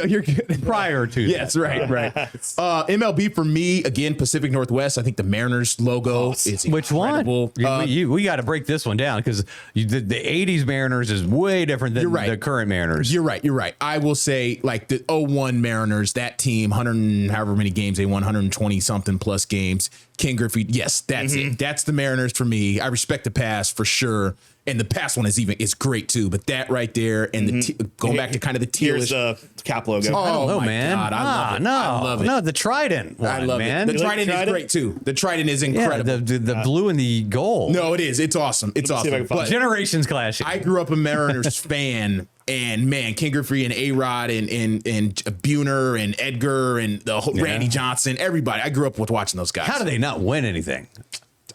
S1: you're good.
S2: Prior to
S1: Yes, right. MLB for me again. Pacific Northwest. I think the Mariners logo is
S2: Which
S1: incredible.
S2: one? We got to break this one down because the 80s Mariners is way different than
S1: You're right.
S2: the current Mariners.
S1: You're right. I will say like the 01 Mariners, that team, 100 and however many games they won, 120 something plus games. Ken Griffey, yes, that's it. That's the Mariners for me. I respect the past for sure. And the past one is great too, but that right there and going back to kind of the
S3: Here's
S1: tealish.
S3: the cap logo.
S1: Oh,
S2: I don't know,
S1: my
S2: man.
S1: God, I love it.
S2: No,
S1: I love it.
S2: No, the Trident one,
S1: I love
S2: man.
S1: it. The
S3: You like
S1: Trident is
S3: Trident?
S1: great too. The Trident is
S2: yeah,
S1: incredible.
S2: the blue and the gold.
S1: No, it is. It's awesome. It's
S3: Let me see if I
S1: awesome.
S3: can find
S1: But
S3: it.
S2: Generations clashing.
S1: I grew up a Mariners fan, and man, Ken Griffey and A-Rod and Buhner and Edgar and the whole Randy Johnson, everybody. I grew up with watching those guys.
S2: How do they not win anything?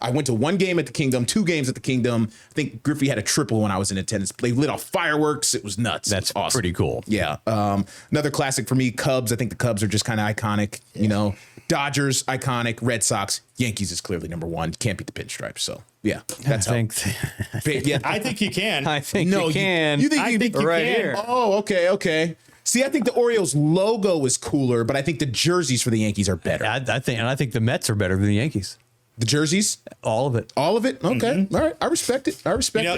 S1: I went to one game at the Kingdom, 2 games at the Kingdom. I think Griffey had a triple when I was in attendance. They lit off fireworks. It was nuts.
S2: That's
S1: awesome.
S2: pretty cool.
S1: Yeah. Another classic for me, Cubs. I think the Cubs are just kind of iconic. You know, Dodgers, iconic. Red Sox. Yankees is clearly number 1. Can't beat the pinstripes. So, yeah. That's
S2: I
S1: how.
S2: think,
S1: Yeah.
S3: I think you can.
S2: I think
S1: No,
S2: you can.
S1: you think
S3: I
S1: you
S3: think you
S2: right
S3: can.
S2: here.
S1: Oh, okay. See, I think the Orioles logo is cooler, but I think the jerseys for the Yankees are better.
S2: I think the Mets are better than the Yankees.
S1: The jerseys?
S2: All of it.
S1: All of it? Okay. All right. I respect it.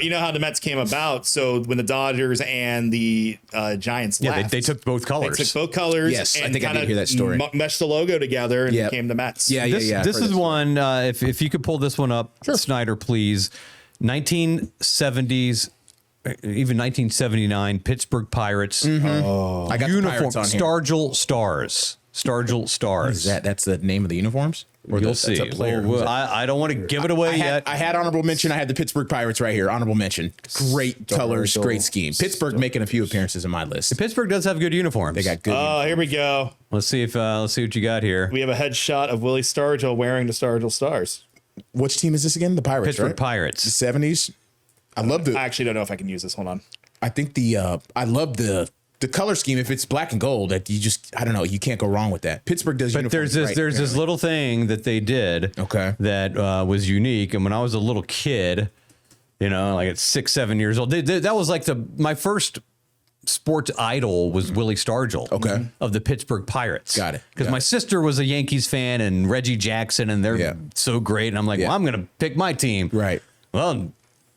S3: You know how the Mets came about. So when the Dodgers and the Giants
S2: Yeah,
S3: left,
S2: they took both colors.
S3: They took both colors.
S1: Yes, I
S3: and
S1: think I did
S3: kinda
S1: hear that story.
S3: Meshed the logo together and
S1: Yep.
S3: became the Mets.
S1: Yeah,
S2: This
S1: I've
S2: is
S1: heard
S2: one. If you could pull this one up, Snyder, please. 1970s, even 1979, Pittsburgh Pirates.
S1: I got the
S2: Uniform
S1: Pirates on here.
S2: Stargell Stars. Stargell Stars.
S1: Is that's the name of the uniforms? Or
S2: You'll
S1: that's
S2: see.
S1: a player?
S2: Well, I don't want to give it away yet.
S1: I had honorable mention. I had the Pittsburgh Pirates right here. Honorable mention. Great colors, great scheme. Pittsburgh making a few appearances in my list.
S2: Pittsburgh does have good uniforms.
S1: They got good.
S3: Oh, here we go.
S2: Let's see what you got here.
S3: We have a headshot of Willie Stargell wearing the Stargell Stars.
S1: Which team is this again? The Pirates,
S2: Pittsburgh
S1: right?
S2: Pirates.
S1: The 70s. I love
S3: I actually don't know if I can use this. Hold on.
S1: I think I love the color scheme. If it's black and gold, that I don't know. You can't go wrong with that. Pittsburgh does.
S2: But there's this little thing that they did.
S1: Okay.
S2: That was unique. And when I was a little kid, like at 6, 7 years old, that was like my first sports idol was Willie Stargell.
S1: Okay.
S2: Of the Pittsburgh Pirates.
S1: Got it.
S2: Because my sister was a Yankees fan and Reggie Jackson, and they're so great. And I'm like, well, I'm going to pick my team.
S1: Right.
S2: Well,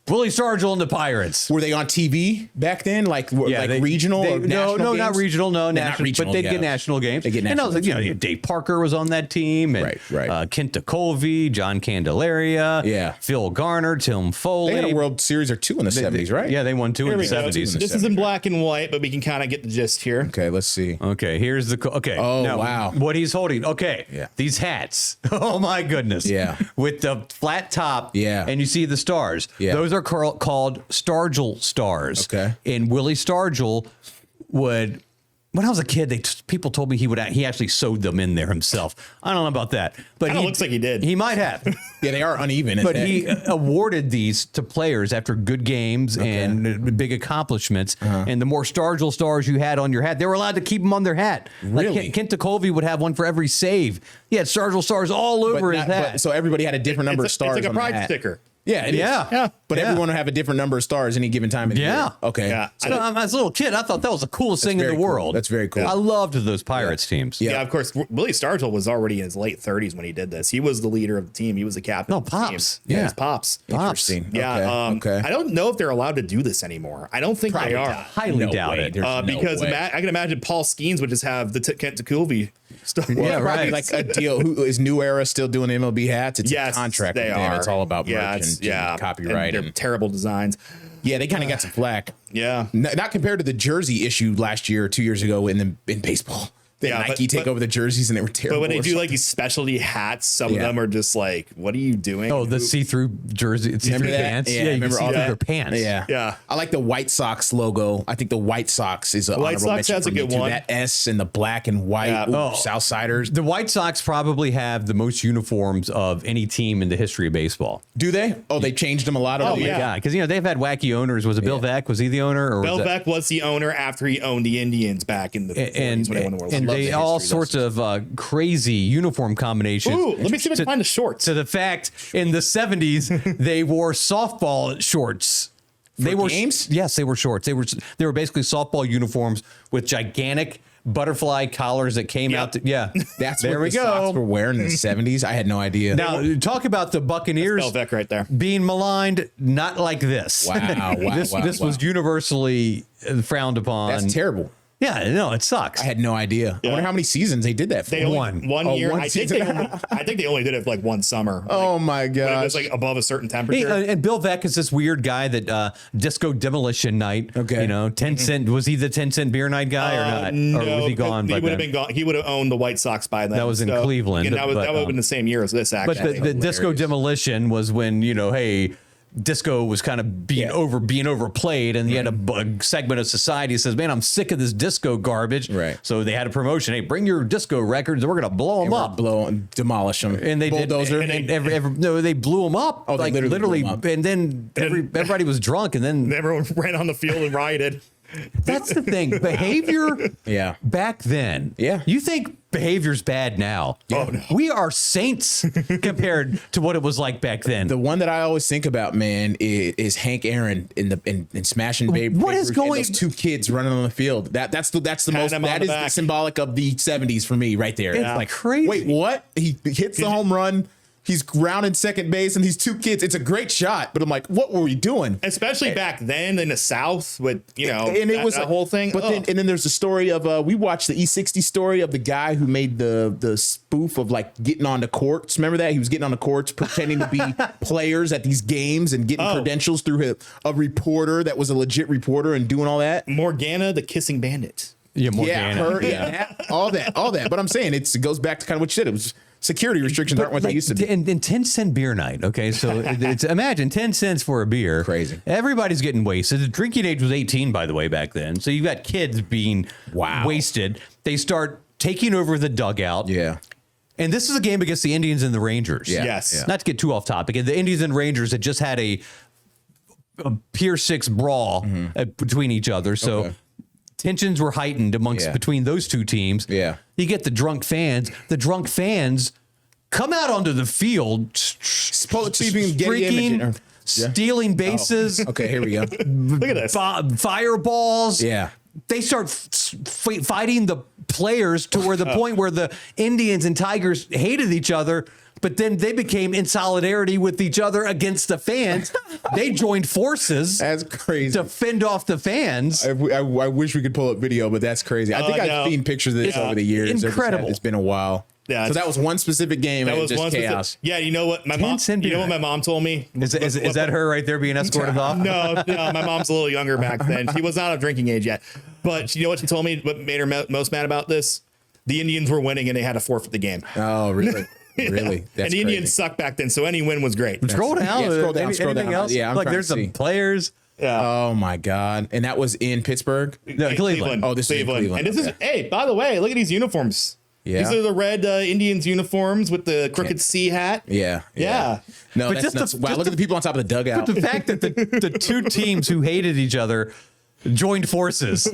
S2: Willie Stargell and the Pirates.
S1: Were they on TV back then? Like regional or national
S2: no,
S1: games?
S2: not regional, no,
S1: They're
S2: national,
S1: not regional,
S2: but they'd get national games.
S1: They get
S2: and I was
S1: national
S2: like, Dave Parker was on that team, and
S1: Right.
S2: Kent Colvey, John Candelaria, Phil Garner, Tim Foley.
S1: They had a World Series or 2 in the 70s, right?
S2: Yeah, they won 2 in the 70s.
S3: This is in black and white, but we can kind of get the gist here.
S1: Okay, let's see.
S2: Okay, here's the
S1: Oh,
S2: now,
S1: wow.
S2: what he's holding. Okay,
S1: Yeah.
S2: these hats. Oh my goodness.
S1: Yeah.
S2: With the flat top.
S1: Yeah.
S2: And you see the stars.
S1: Yeah.
S2: Those are called Stargell stars.
S1: Okay.
S2: And Willie Stargell would. When I was a kid, people told me he actually sewed them in there himself. I don't know about that, but
S3: Kinda looks like he did.
S2: He might have.
S1: Yeah, they are uneven.
S2: But he awarded these to players after good games and big accomplishments. And the more Stargell stars you had on your hat, they were allowed to keep them on their hat.
S1: Really?
S2: Like Kent Colvey would have one for every save. He had Stargell stars all over his hat.
S1: So everybody had a different number of stars.
S3: It's like a
S1: on the
S3: pride
S1: hat.
S3: sticker.
S1: Yeah, it is.
S2: Yeah.
S1: But
S2: Yeah.
S1: everyone will have a different number of stars any given time of the year. Okay.
S3: Yeah.
S2: So as a little kid, I thought that was the coolest thing in the
S1: very cool.
S2: world.
S1: That's very cool.
S2: I loved those Pirates teams.
S1: Yeah.
S3: Yeah, of course. Willie Stargell was already in his late 30s when he did this. He was the leader of the team. He was the captain.
S2: No,
S3: of the
S2: Pops.
S3: Team.
S2: Yeah.
S3: His Pops.
S1: Interesting.
S3: Yeah.
S1: Okay.
S3: I don't know if they're allowed to do this anymore. I don't think they are.
S2: Highly doubt it.
S1: There's no
S3: Because
S1: way.
S3: I can imagine Paul Skeens would just have the Kent Colvey stuff.
S2: Yeah,
S1: Probably
S2: right.
S1: like a deal. Who is New Era still doing MLB hats? It's
S3: Yes,
S1: a contract
S3: they
S1: with them.
S3: are.
S1: It's all about
S3: Yeah,
S1: merch and copyright.
S3: And they're
S1: And,
S3: terrible designs.
S1: yeah, they kind of got some flack.
S3: Yeah.
S1: Not compared to the jersey issue last year or 2 years ago in baseball. They had
S3: Yeah,
S1: Nike take over the jerseys and they were terrible.
S3: But when they
S1: or
S3: do
S1: something.
S3: like these specialty hats, some of
S1: Yeah.
S3: them are just like, what are you doing?
S2: Oh, the see-through jersey, see-through
S1: Remember that?
S2: pants.
S1: Yeah,
S2: you
S1: remember
S2: can
S1: all
S2: see
S1: that?
S2: their pants.
S1: Yeah.
S3: Yeah.
S1: I like the White Sox logo. I think the White Sox is a
S3: White
S1: honorable
S3: Sox
S1: mention
S3: has a
S1: for me,
S3: good
S1: too.
S3: one.
S1: That S and the black and white.
S3: Yeah.
S1: Ooh,
S2: Oh.
S1: Southsiders.
S2: The White Sox probably have the most uniforms of any team in the history of baseball.
S1: Do they? Oh, they changed them a lot over the years.
S3: yeah.
S2: Because they've had wacky owners. Was it Bill Veeck? Was he the owner? Or was
S3: Belbeck was the owner after he owned the Indians back in the 40s when they won the World
S2: and
S3: Series.
S2: they all sorts of crazy uniform combinations.
S3: Ooh, let me see if I can find the shorts.
S2: To the fact, in the 70s, they wore softball shorts. They were
S1: games?
S2: Yes, they were shorts. They were basically softball uniforms with gigantic butterfly collars that came out.
S1: That's
S2: there
S1: what
S2: we
S1: the
S2: go.
S1: Sox were wearing in the 70s. I had no idea.
S2: Now, talk about the Buccaneers
S3: Belbeck right there.
S2: being maligned, not like this.
S1: Wow,
S2: This was universally frowned upon.
S1: That's terrible.
S2: Yeah, no, it sucks.
S1: I had no idea. I wonder how many seasons they did that for.
S3: They only,
S2: One.
S3: one
S1: Oh,
S3: year.
S1: one
S3: I think they only did it for like one summer.
S1: Oh my
S3: When it
S1: gosh.
S3: was like above a certain
S2: Hey,
S3: temperature.
S2: and Bill Veeck is this weird guy that Disco Demolition Night.
S1: Okay.
S2: 10 cent. Was he the 10-cent beer night guy or not?
S3: No,
S2: or was he gone?
S3: He
S2: by
S3: would have
S2: then?
S3: been gone. He would have owned the White Sox by then.
S2: That was in Cleveland,
S3: And that would
S2: but,
S3: have been the same year as this.
S2: But
S3: Actually,
S2: the Disco Demolition was when, hey, disco was kind of being overplayed, and you had a segment of society that says, man, I'm sick of this disco garbage.
S1: Right.
S2: So they had a promotion. Hey, bring your disco records and we're going to blow them up.
S1: Blow and demolish them.
S2: And they
S1: Bulldozer.
S2: no, they blew them up.
S1: Oh, they literally blew 'em up.
S2: And then everybody was drunk, and then
S3: Everyone ran on the field and rioted.
S2: that's the thing. Behavior
S1: Yeah.
S2: back then.
S1: Yeah.
S2: You think behavior's bad now.
S3: Oh, no.
S2: We are saints compared to what it was like back then.
S1: The one that I always think about, man, is Hank Aaron in Smashing Babe.
S2: What is
S1: Ruth, and
S2: going-
S1: those two kids running on the field? That's the most
S3: him on
S1: that
S3: the
S1: is
S3: back.
S1: the symbolic of the 70s for me right there.
S2: It's
S1: It's like
S2: crazy.
S1: Wait, what? He hits the home run. He's rounding second base, and these two kids. It's a great shot, but I'm like, what were we doing?
S3: Especially back then in the South with,
S1: And it was
S3: that whole thing.
S1: But then there's the story of we watched the E60 story of the guy who made the spoof of like getting on the courts. Remember that? He was getting on the courts pretending to be players at these games and getting credentials through a reporter that was a legit reporter and doing all that.
S3: Morgana, the kissing bandit.
S2: Yeah,
S1: Yeah, her, all that. But I'm saying it goes back to kind of what you said. It was security restrictions aren't what they used to be.
S2: And 10-cent beer night. Okay, so it's imagine 10 cents for a beer.
S1: Crazy.
S2: Everybody's getting wasted. The drinking age was 18, by the way, back then. So you've got kids being wasted. They start taking over the dugout.
S1: Yeah.
S2: And this is a game against the Indians and the Rangers.
S1: Yeah.
S3: Yes.
S1: Yeah.
S2: Not to get too off topic. The Indians and Rangers had just had a Pier 6 brawl between each other. So
S1: Okay.
S2: tensions were heightened between those two teams.
S1: Yeah.
S2: You get the drunk fans. The drunk fans come out onto the field,
S1: Speaking Getty
S2: streaking,
S1: imaging,
S2: stealing bases,
S1: Okay, here we go.
S3: Look at this.
S2: fireballs.
S1: Yeah.
S2: They start fighting the players to where the point where the Indians and Tigers hated each other, but then they became in solidarity with each other against the fans. They joined forces
S1: That's crazy.
S2: to fend off the fans.
S1: I wish we could pull up video, but that's crazy. I think
S3: I
S1: I've
S3: know.
S1: seen pictures of this over the years.
S2: Incredible.
S1: It's been a while.
S3: Yeah,
S1: So that was one specific game and it was just
S3: one
S1: chaos.
S3: specific- Yeah, you know what my mom?
S2: 10-cent
S3: You know what
S2: beer
S3: my mom told me?
S2: Is that her right there being escorted off?
S3: No, my mom's a little younger back then. She was not of drinking age yet. But you know what she told me? What made her most mad about this? The Indians were winning and they had to forfeit the game.
S1: Oh, really? Really?
S3: And
S1: That's
S3: the Indians
S1: crazy.
S3: sucked back then, so any win was great.
S2: Scroll down.
S1: Yeah, scroll down, scroll
S2: Anything
S1: down.
S2: else?
S1: Yeah, I'm
S2: like
S1: trying
S2: there's
S1: to see.
S2: some players.
S3: Yeah.
S1: Oh my God. And that was in Pittsburgh?
S2: No, Cleveland.
S1: Oh, this is in Cleveland.
S3: And this is, hey, by the way, look at these uniforms.
S1: Yeah.
S3: These are the red Indians uniforms with the crooked C hat.
S1: Yeah.
S3: Yeah.
S1: No,
S2: But
S1: that's
S2: just
S1: nuts.
S2: the-
S1: Wow,
S2: just
S1: look at the people on top of the dugout.
S2: The fact that the two teams who hated each other joined forces.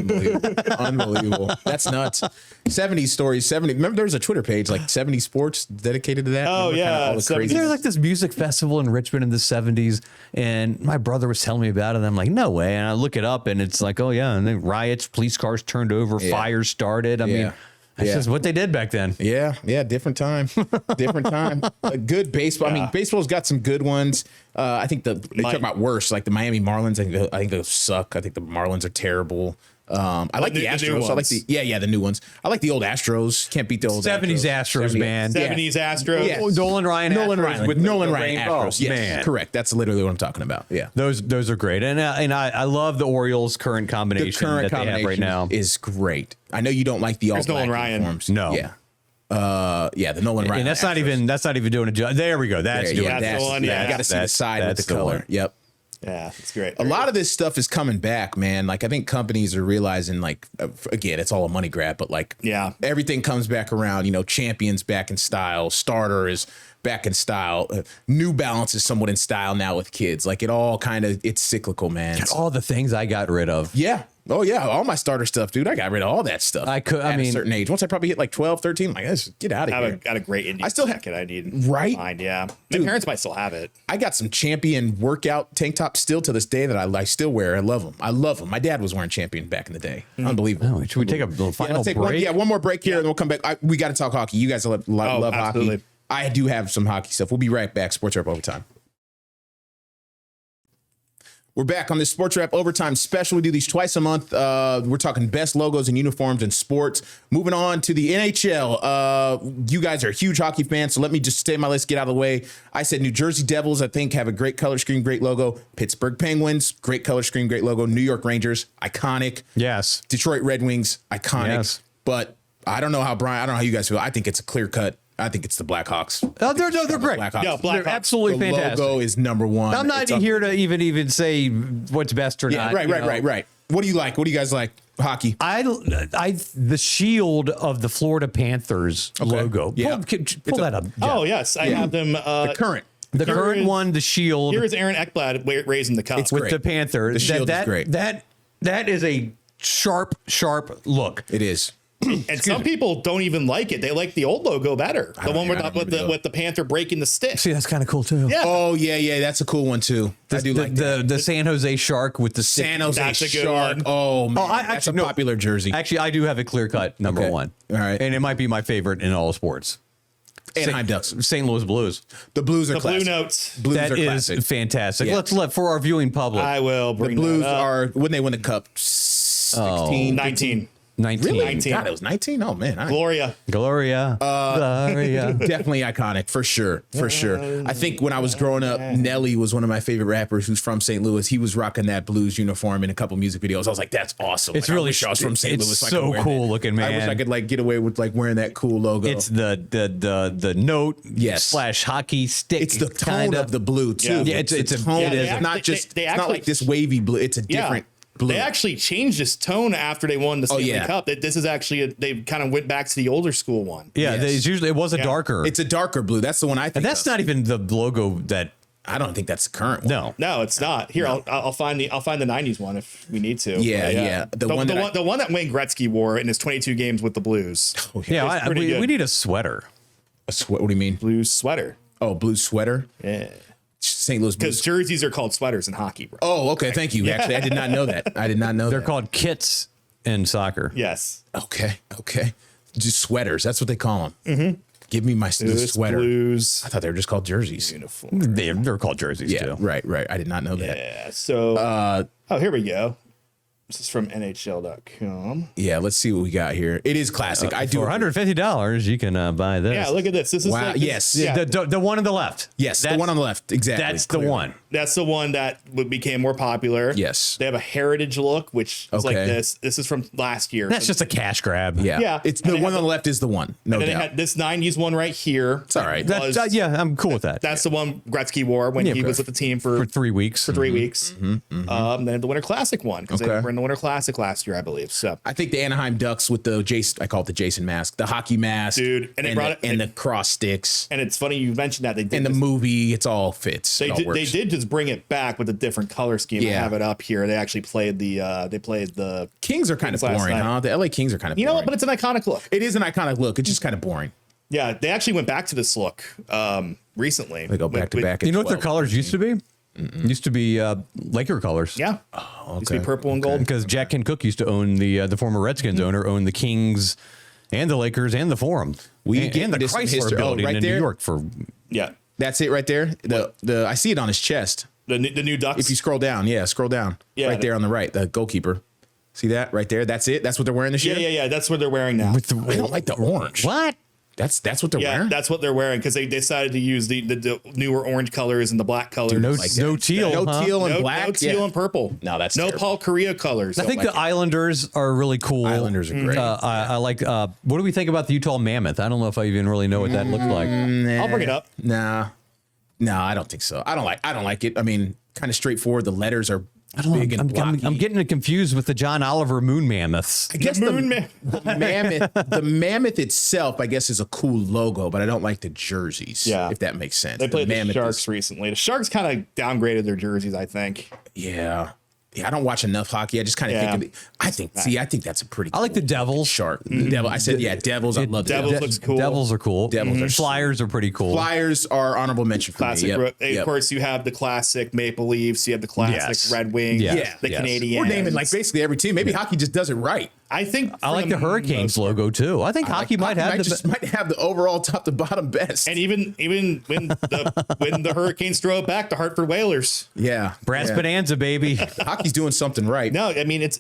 S1: Unbelievable. That's nuts. 70s stories. 70. Remember there was a Twitter page like 70 Sports dedicated to that?
S3: Oh,
S1: Remember
S3: yeah,
S1: kinda all the
S3: 70s.
S1: crazy-
S2: There was like this music festival in Richmond in the 70s, and my brother was telling me about it. And I'm like, no way. And I look it up, and it's like, oh, yeah. And then riots, police cars turned over, fires started. I mean, that's just what they did back then.
S1: Yeah, different time. Different time. A good baseball. I mean, baseball's got some good ones. I think they talk about worse, like the Miami Marlins. I think those suck. I think the Marlins are terrible. I like the
S3: new
S1: Astros. I like
S3: ones.
S1: the new ones. I like the old Astros. Can't beat the old
S2: 70s Astros, man.
S3: 70s Astros.
S1: Yeah.
S2: Nolan Ryan Astros with
S1: Nolan
S2: the
S1: Ryan
S2: rainbow.
S1: Astros. Yes,
S2: Man.
S1: correct. That's literally what I'm talking about. Yeah.
S2: Those are great. And I love the Orioles' current
S1: The
S2: combination
S1: current
S2: that they have right
S1: combination
S2: now.
S1: is great. I know you don't like the all black
S3: Nolan Ryan.
S1: uniforms.
S2: No.
S1: Yeah. The Nolan Ryan.
S2: And that's
S1: Astros.
S2: not even doing a job. There we go. That's
S1: Yeah,
S2: doing
S1: yeah,
S2: it.
S3: that's the one, yeah.
S1: You got to see the side with
S2: that's
S1: the
S2: the
S1: color.
S2: one.
S1: Yep.
S3: Yeah, it's great.
S1: A lot of this stuff is coming back, man. Like I think companies are realizing, like again, it's all a money grab, but like everything comes back around. You know, Champions back in style, Starter is back in style, New Balance is somewhat in style now with kids. Like it all kind of it's cyclical, man.
S2: All the things I got rid of.
S1: Yeah. Oh yeah, all my starter stuff, dude. I got rid of all that stuff.
S2: I
S1: at a certain age. Once I probably hit like 12, 13, I'm like, let's get out of
S3: I
S1: here.
S3: got a great Indian
S1: I still have-
S3: jacket I need.
S1: Right?
S3: Mine, yeah. My
S1: Dude.
S3: parents might still have it.
S1: I got some Champion workout tank tops still to this day that I still wear. I love them. My dad was wearing Champion back in the day. Unbelievable.
S2: Oh, should we take a little final
S1: let's take
S2: break?
S1: one more break here, and then we'll come back. We got to talk hockey. You guys love hockey.
S3: absolutely.
S1: I do have some hockey stuff. We'll be right back. Sportswrap Overtime. We're back on this Sportswrap Overtime special. We do these twice a month. We're talking best logos and uniforms in sports. Moving on to the NHL. You guys are huge hockey fans, so let me just stay my list, get out of the way. I said New Jersey Devils, I think, have a great color scheme, great logo. Pittsburgh Penguins, great color scheme, great logo. New York Rangers, iconic.
S2: Yes.
S1: Detroit Red Wings, iconic.
S2: Yes.
S1: But I don't know how you guys feel. I think it's a clear cut I think it's the Blackhawks.
S2: Oh, they're great.
S1: Blackhawks.
S3: Yeah,
S2: They're
S3: Blackhawks.
S2: absolutely
S1: The
S2: fantastic.
S1: logo is number one.
S2: I'm not here to even say what's best or not.
S1: Right.
S2: you know.
S1: Right. What do you like? What do you guys like? Hockey.
S2: The shield of the Florida Panthers logo.
S1: Yeah.
S2: Pull that up. Jeff.
S3: Oh yes, I have them.
S1: The current.
S2: The
S3: here
S2: current
S3: is-
S2: one, the shield
S3: Here is Aaron Ekblad raising the cup.
S1: It's
S2: with
S1: great.
S2: the Panther.
S1: The shield is great.
S2: That is a sharp look.
S1: It is.
S3: And some people don't even like it. They like the old logo better. The one with the Panther breaking the stick.
S2: See, that's kind of cool too.
S3: Yeah.
S1: Oh yeah. That's a cool one too. I do like that.
S2: the San Jose Shark with the stick.
S1: San Jose
S3: That's a good
S1: Shark.
S3: one.
S1: Oh man,
S2: I
S1: that's a
S2: actually- no.
S1: popular jersey.
S2: Actually, I do have a clear cut number
S1: Okay.
S2: one.
S1: All right.
S2: And it might be my favorite in all sports.
S1: Anaheim Ducks.
S2: St. Louis Blues.
S1: The Blues are
S3: The
S1: classic.
S3: Blue Notes.
S1: Blues
S2: That
S1: are
S2: is
S1: classic.
S2: fantastic.
S1: Yeah.
S2: Let's let for our viewing public.
S3: I will
S1: The
S3: bring
S1: Blues
S3: that up.
S1: are when they win the cup. 16,
S3: 19.
S2: 19.
S1: Really?
S3: 19.
S1: God, it was 19. Oh man,
S3: Gloria.
S2: Gloria. Gloria.
S1: definitely iconic for sure. I think when I was growing up, Nelly was one of my favorite rappers who's from St. Louis. He was rocking that Blues uniform in a couple music videos. I was like, that's awesome.
S2: It's
S1: Like, I
S2: really-
S1: wish I was from St.
S2: it's
S1: Louis. I
S2: so
S1: could wear
S2: cool
S1: that.
S2: looking,
S1: I wish
S2: man.
S1: I could like get away with like wearing that cool logo.
S2: It's the note
S1: Yes.
S2: / hockey stick.
S1: It's the tone
S2: kinda.
S1: of the blue too.
S2: Yeah, it's
S1: the
S2: a-
S1: tone.
S2: it is.
S1: It's not
S3: They-
S1: just.
S3: they
S1: it's not
S3: actually-
S1: like this wavy blue. It's a different blue.
S3: They actually changed this tone after they won the Stanley
S1: yeah.
S3: Cup. This is actually they kind of went back to the older school one.
S2: Yeah,
S1: Yes.
S2: it was a
S3: Yeah.
S2: darker.
S1: It's a darker blue. That's the one I think.
S2: and that's
S1: of.
S2: not even the logo that.
S1: I don't think that's the current one.
S2: No.
S3: No, it's not. Here, I'll find the '90s one if we need to.
S1: Yeah,
S3: But
S1: yeah.
S3: The one that Wayne Gretzky wore in his 22 games with the Blues.
S2: Yeah,
S3: It's pretty good.
S2: we need a sweater.
S1: What do you mean?
S3: Blues sweater.
S1: Oh, blue sweater.
S3: Yeah,
S1: St. Louis
S3: because
S1: Blues.
S3: jerseys are called sweaters in hockey, bro.
S1: Oh, okay. Thank you. Actually, I did not know that. I did not know
S2: They're
S1: that.
S2: called kits in soccer.
S3: Yes,
S1: Okay. Just sweaters. That's what they call them. Mm-hmm. Give me my
S3: Blues,
S1: sweater.
S3: Blues
S1: I thought they were just called jerseys.
S3: uniform.
S2: They're called jerseys
S1: Yeah,
S2: too.
S1: right. I did not know that.
S3: Yeah. So, here we go. This is from NHL.com.
S1: Yeah, let's see what we got here. It is classic. I do.
S2: For $150, you can buy this.
S3: Yeah, look at this. This is
S1: Wow,
S3: like,
S1: yes.
S3: Yeah,
S2: The one on the left.
S1: Yes, the one on the left. Exactly.
S2: That's
S1: clearly.
S2: the one.
S3: that's the one that became more popular.
S1: Yes.
S3: They have a heritage look, which is like
S1: Okay.
S3: this. This is from last year.
S2: That's
S3: So-
S2: just a cash grab.
S1: Yeah.
S3: Yeah.
S1: It's
S3: And
S1: the
S3: they
S1: one
S3: have
S1: on the left is the one. No
S3: and then they
S1: doubt.
S3: had this '90s one right here.
S1: It's all right.
S2: Yeah, I'm cool with that.
S3: That's the one Gretzky wore when
S2: Yeah,
S3: he
S2: okay.
S3: was with the team for
S2: For 3 weeks.
S3: 3 weeks. Then the Winter Classic one because
S1: Okay.
S3: they were in the Winter Classic last year, I believe. So
S1: I think the Anaheim Ducks with the Jason, I call it the Jason mask, the hockey mask,
S3: Dude, and they brought it-
S1: and the cross sticks,
S3: and it's funny you mentioned that they did
S1: and the
S3: this-
S1: movie. It's all fits.
S3: they
S1: It all
S3: did,
S1: works.
S3: they did just bring it back with a different color scheme. I
S1: Yeah.
S3: have it up here. They actually played the
S1: Kings are kind of
S3: last
S1: boring,
S3: night.
S1: huh? The LA Kings are kind of
S3: you know
S1: boring.
S3: what? But it's an iconic look.
S1: It is an iconic look. It's just kind of boring.
S3: Yeah, they actually went back to this look recently.
S1: They go back to back.
S2: You know what their
S1: 12.
S2: colors used to be? Used to be Laker colors.
S3: Yeah. Used to be purple and gold.
S2: Because Jack Ken Cook used to own the former Redskins owner, owned the Kings and the Lakers and the Forum.
S1: We
S2: and,
S1: get
S2: and the
S1: this in
S2: Chrysler
S1: history. Oh,
S2: building
S1: right
S2: in New
S1: there?
S2: York for
S3: Yeah.
S1: That's it right there. The I see it on his chest.
S3: The new Ducks.
S1: If you scroll down, scroll down.
S3: Yeah,
S1: right there on the right, the goalkeeper. See that right there? That's it. That's what they're wearing this year.
S3: yeah. That's what they're wearing now.
S1: I don't like the orange.
S2: what?
S1: That's what they're
S3: Yeah,
S1: wearing.
S3: that's what they're wearing because they decided to use the newer orange colors and the black colors.
S2: No,
S1: Like
S2: no
S1: that.
S2: teal.
S1: No
S2: huh?
S1: teal and
S3: no,
S1: black.
S3: no teal
S1: Yeah.
S3: and purple.
S1: No, that's
S3: no
S1: terrible.
S3: Paul Korea colors.
S2: I think
S1: like
S2: the Islanders are really cool.
S1: Islanders are great.
S2: I like. What do we think about the Utah Mammoth? I don't know if I even really know what that looks like.
S3: I'll bring it up.
S1: Nah, I don't think so. I don't like it. I mean, kind of straightforward. The letters are big and blocky.
S2: I'm getting it confused with the John Oliver Moon Mammoths.
S1: I guess
S3: Moon Man.
S1: the mammoth itself, I guess, is a cool logo, but I don't like the jerseys.
S3: Yeah.
S1: if that makes sense.
S3: They played the
S1: Mammoth
S3: Sharks
S1: is-
S3: recently. The Sharks kind of downgraded their jerseys, I think.
S1: Yeah. I don't watch enough hockey. I just kind of
S3: Yeah.
S1: think I think that's a pretty.
S2: I like the Devils.
S1: shark. The Devil. I said, Devils. I love the
S3: Devils
S1: Devils.
S3: looks cool.
S2: Devils are cool.
S1: Devils are
S2: Flyers are pretty cool.
S1: Flyers are honorable mention for
S3: Classic.
S1: me. Yep.
S3: Of course, you have the classic Maple Leafs. You have the classic
S2: Yes.
S3: Red Wings.
S2: Yeah.
S3: The
S2: Yes.
S3: Canadians.
S1: We're naming like basically every team. Maybe hockey just does it right.
S3: I think
S2: I like the Hurricanes logo too. I think hockey might have the.
S1: might have the overall top to bottom best.
S3: And even when the Hurricanes throw it back, the Hartford Whalers.
S1: yeah,
S2: Brass
S1: yeah.
S2: Bonanza, baby.
S1: Hockey's doing something right.
S3: No, I mean it's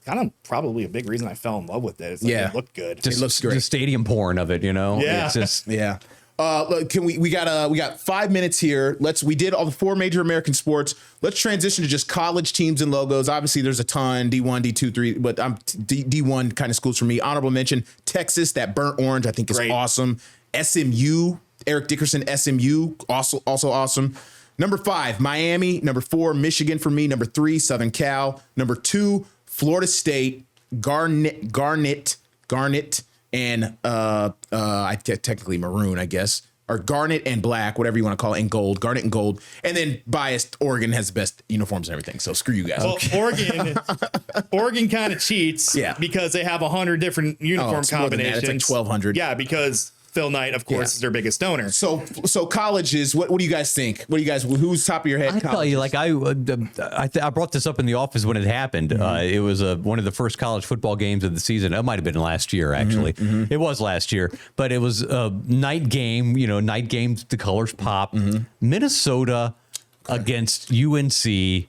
S3: kind of probably a big reason I fell in love with it. It's like,
S1: Yeah.
S3: it looked good.
S2: Just,
S1: looks great.
S2: The stadium porn of it, you know.
S3: Yeah.
S2: It's just
S1: Yeah. Look, we got 5 minutes here. We did all the 4 major American sports. Let's transition to just college teams and logos. Obviously, there's a ton, D1, D2, 3, but I'm D1 kind of schools for me. Honorable mention, Texas, that burnt orange, I think is
S3: Great.
S1: awesome. SMU, Eric Dickerson, SMU, also awesome. Number 5, Miami. Number 4, Michigan for me. Number 3, Southern Cal. Number 2, Florida State, Garnet, and technically maroon, I guess, or garnet and black, whatever you want to call it, and gold, garnet and gold. And then biased, Oregon has the best uniforms and everything. So screw you guys.
S3: Well, Oregon kind of cheats because they have 100 different uniform combinations.
S1: It's like 1,200.
S3: Yeah, because Phil Knight, of course, is their biggest donor.
S1: So colleges, what do you guys think? Who's top of your head?
S2: I tell you, like I brought this up in the office when it happened. It was one of the first college football games of the season. It might have been last year, actually. It was last year, but it was a night game. Night games, the colors pop. Minnesota against UNC.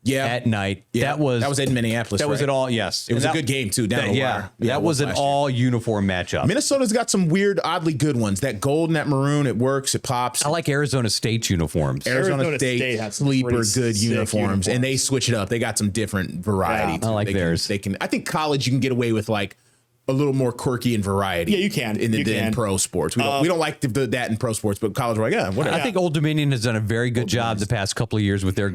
S2: At night.
S1: Yeah. That was in Minneapolis.
S2: That was it all. Yes.
S1: It was a good game too.
S2: That was an all uniform matchup.
S1: Minnesota's got some weird, oddly good ones. That gold and that maroon, it works. It pops.
S2: I like Arizona State's uniforms.
S1: Arizona State
S3: has
S1: sleeper good uniforms, and they switch it up. They got some different variety.
S2: I like theirs.
S1: They can. I think college you can get away with like a little more quirky and variety.
S3: Yeah, you can.
S1: In pro sports. We don't like that in pro sports, but college, we're like, whatever.
S2: I think Old Dominion has done a very good job the past couple of years with their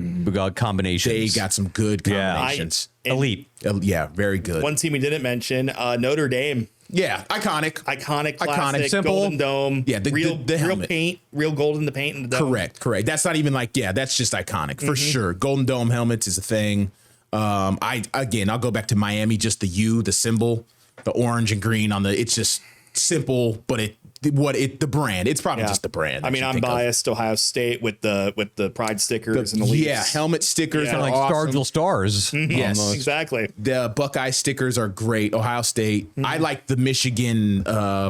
S2: combinations.
S1: They got some good combinations.
S2: Elite.
S1: Yeah, very good.
S3: One team we didn't mention, Notre Dame.
S1: Yeah, iconic,
S3: classic,
S2: simple,
S3: golden dome.
S1: Yeah, the
S3: real
S1: helmet.
S3: paint, real gold in the paint. In the dome.
S1: Correct. That's not even like, that's just iconic for sure. Golden Dome helmets is a thing. I'll go back to Miami, just the U, the symbol. The orange and green it's just simple, but the brand. It's probably just the brand.
S3: I mean, I'm biased. Ohio State with the pride stickers and the leaves.
S1: Yeah, helmet stickers are
S2: like
S1: awesome.
S2: Stargell stars.
S1: Yes,
S2: almost.
S3: Exactly.
S1: The Buckeye stickers are great. Ohio State. I like the Michigan,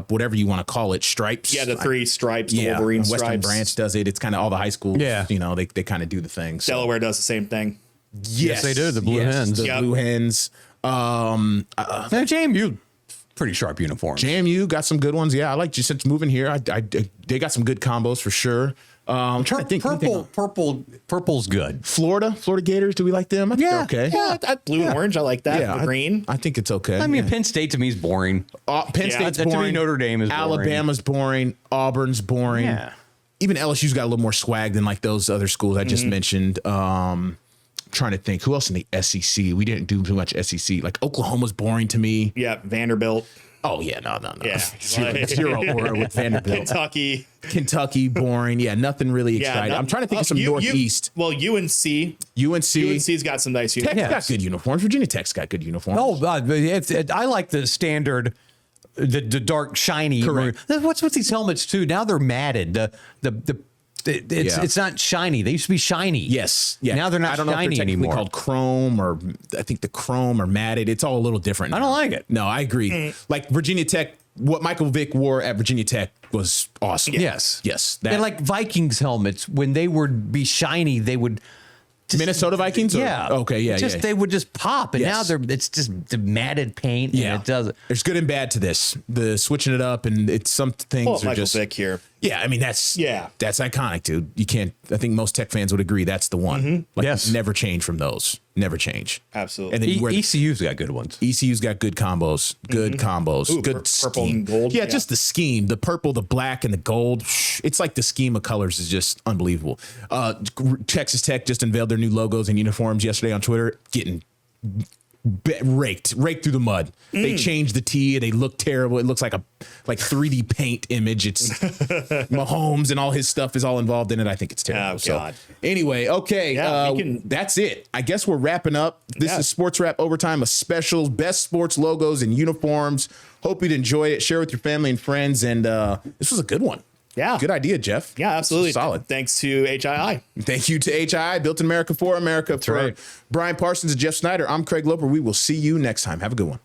S1: whatever you want to call it, stripes.
S3: Yeah, the 3 stripes, the Wolverine
S1: Western
S3: stripes.
S1: Branch does it. It's kind of all the high schools.
S2: Yeah.
S1: They kind of do the thing. So.
S3: Delaware does the same thing.
S1: Yes,
S2: they do. The Blue Hens.
S1: The Blue Hens.
S2: JMU, pretty sharp uniform.
S1: JMU got some good ones. Yeah, I like since moving here. They got some good combos for sure. I'm trying to think.
S2: Purple's good.
S1: Florida Gators. Do we like them? I think they're okay.
S3: Yeah, blue and orange. I like that.
S1: Yeah,
S3: the green.
S1: I think it's okay.
S2: I mean, Penn State to me is boring.
S1: Penn State's
S2: to me,
S1: boring.
S2: Notre Dame is boring.
S1: Alabama's boring. Auburn's boring.
S2: Yeah.
S1: Even LSU's got a little more swag than like those other schools I just mentioned. Trying to think who else in the SEC. We didn't do too much SEC. Like Oklahoma's boring to me.
S3: Yeah, Vanderbilt.
S1: Oh yeah, no.
S3: Yeah,
S1: zero aura with Vanderbilt.
S3: Kentucky,
S1: boring. Yeah, nothing really exciting. I'm trying to think of some Northeast.
S3: UNC's got some nice uniforms.
S1: Tech's got good uniforms. Virginia Tech's got good uniforms.
S2: Oh, I like the standard, the dark shiny.
S1: Correct.
S2: What's with these helmets too? Now they're matted. It's not shiny. They used to be shiny.
S1: Yes. Yeah.
S2: Now they're not
S1: I don't know if
S2: shiny
S1: they're technically
S2: anymore.
S1: called chrome, or I think the chrome or matted. It's all a little different.
S2: I don't like it.
S1: No, I agree. Like Virginia Tech, what Michael Vick wore at Virginia Tech was awesome.
S2: Yes.
S1: That,
S2: And like Vikings helmets, when they would be shiny, they would.
S1: Minnesota Vikings? Okay, yeah.
S2: They would just pop, and now it's just the matted paint.
S1: Yeah.
S2: And it does.
S1: There's good and bad to this. The switching it up, and it's some things are
S3: Michael
S1: just
S3: Vick here.
S1: Yeah, I mean that's iconic, dude. You can't. I think most Tech fans would agree that's the one. Like, never change from those. Never change.
S3: Absolutely.
S1: And then you wear
S2: ECU's got good ones.
S1: ECU's got good combos. Good combos.
S3: Ooh,
S1: good
S3: purple
S1: scheme.
S3: and gold.
S1: Yeah, just the scheme. The purple, the black, and the gold. It's like the scheme of colors is just unbelievable. Texas Tech just unveiled their new logos and uniforms yesterday on Twitter. Getting raked through the mud. They changed the T. They look terrible. It looks like a 3D paint image. It's Mahomes and all his stuff is all involved in it. I think it's terrible.
S3: Oh, God.
S1: So, anyway, okay. That's it. I guess we're wrapping up. This is Sports Wrap Overtime, a special best sports logos and uniforms. Hope you'd enjoy it. Share with your family and friends. And this was a good one.
S3: Yeah.
S1: Good idea, Jeff.
S3: Yeah, absolutely.
S1: Solid.
S3: Thanks to HII.
S1: Thank you to HII, built in America for America. For
S2: right.
S1: Brian Parsons and Jeff Snyder, I'm Craig Loper. We will see you next time. Have a good one.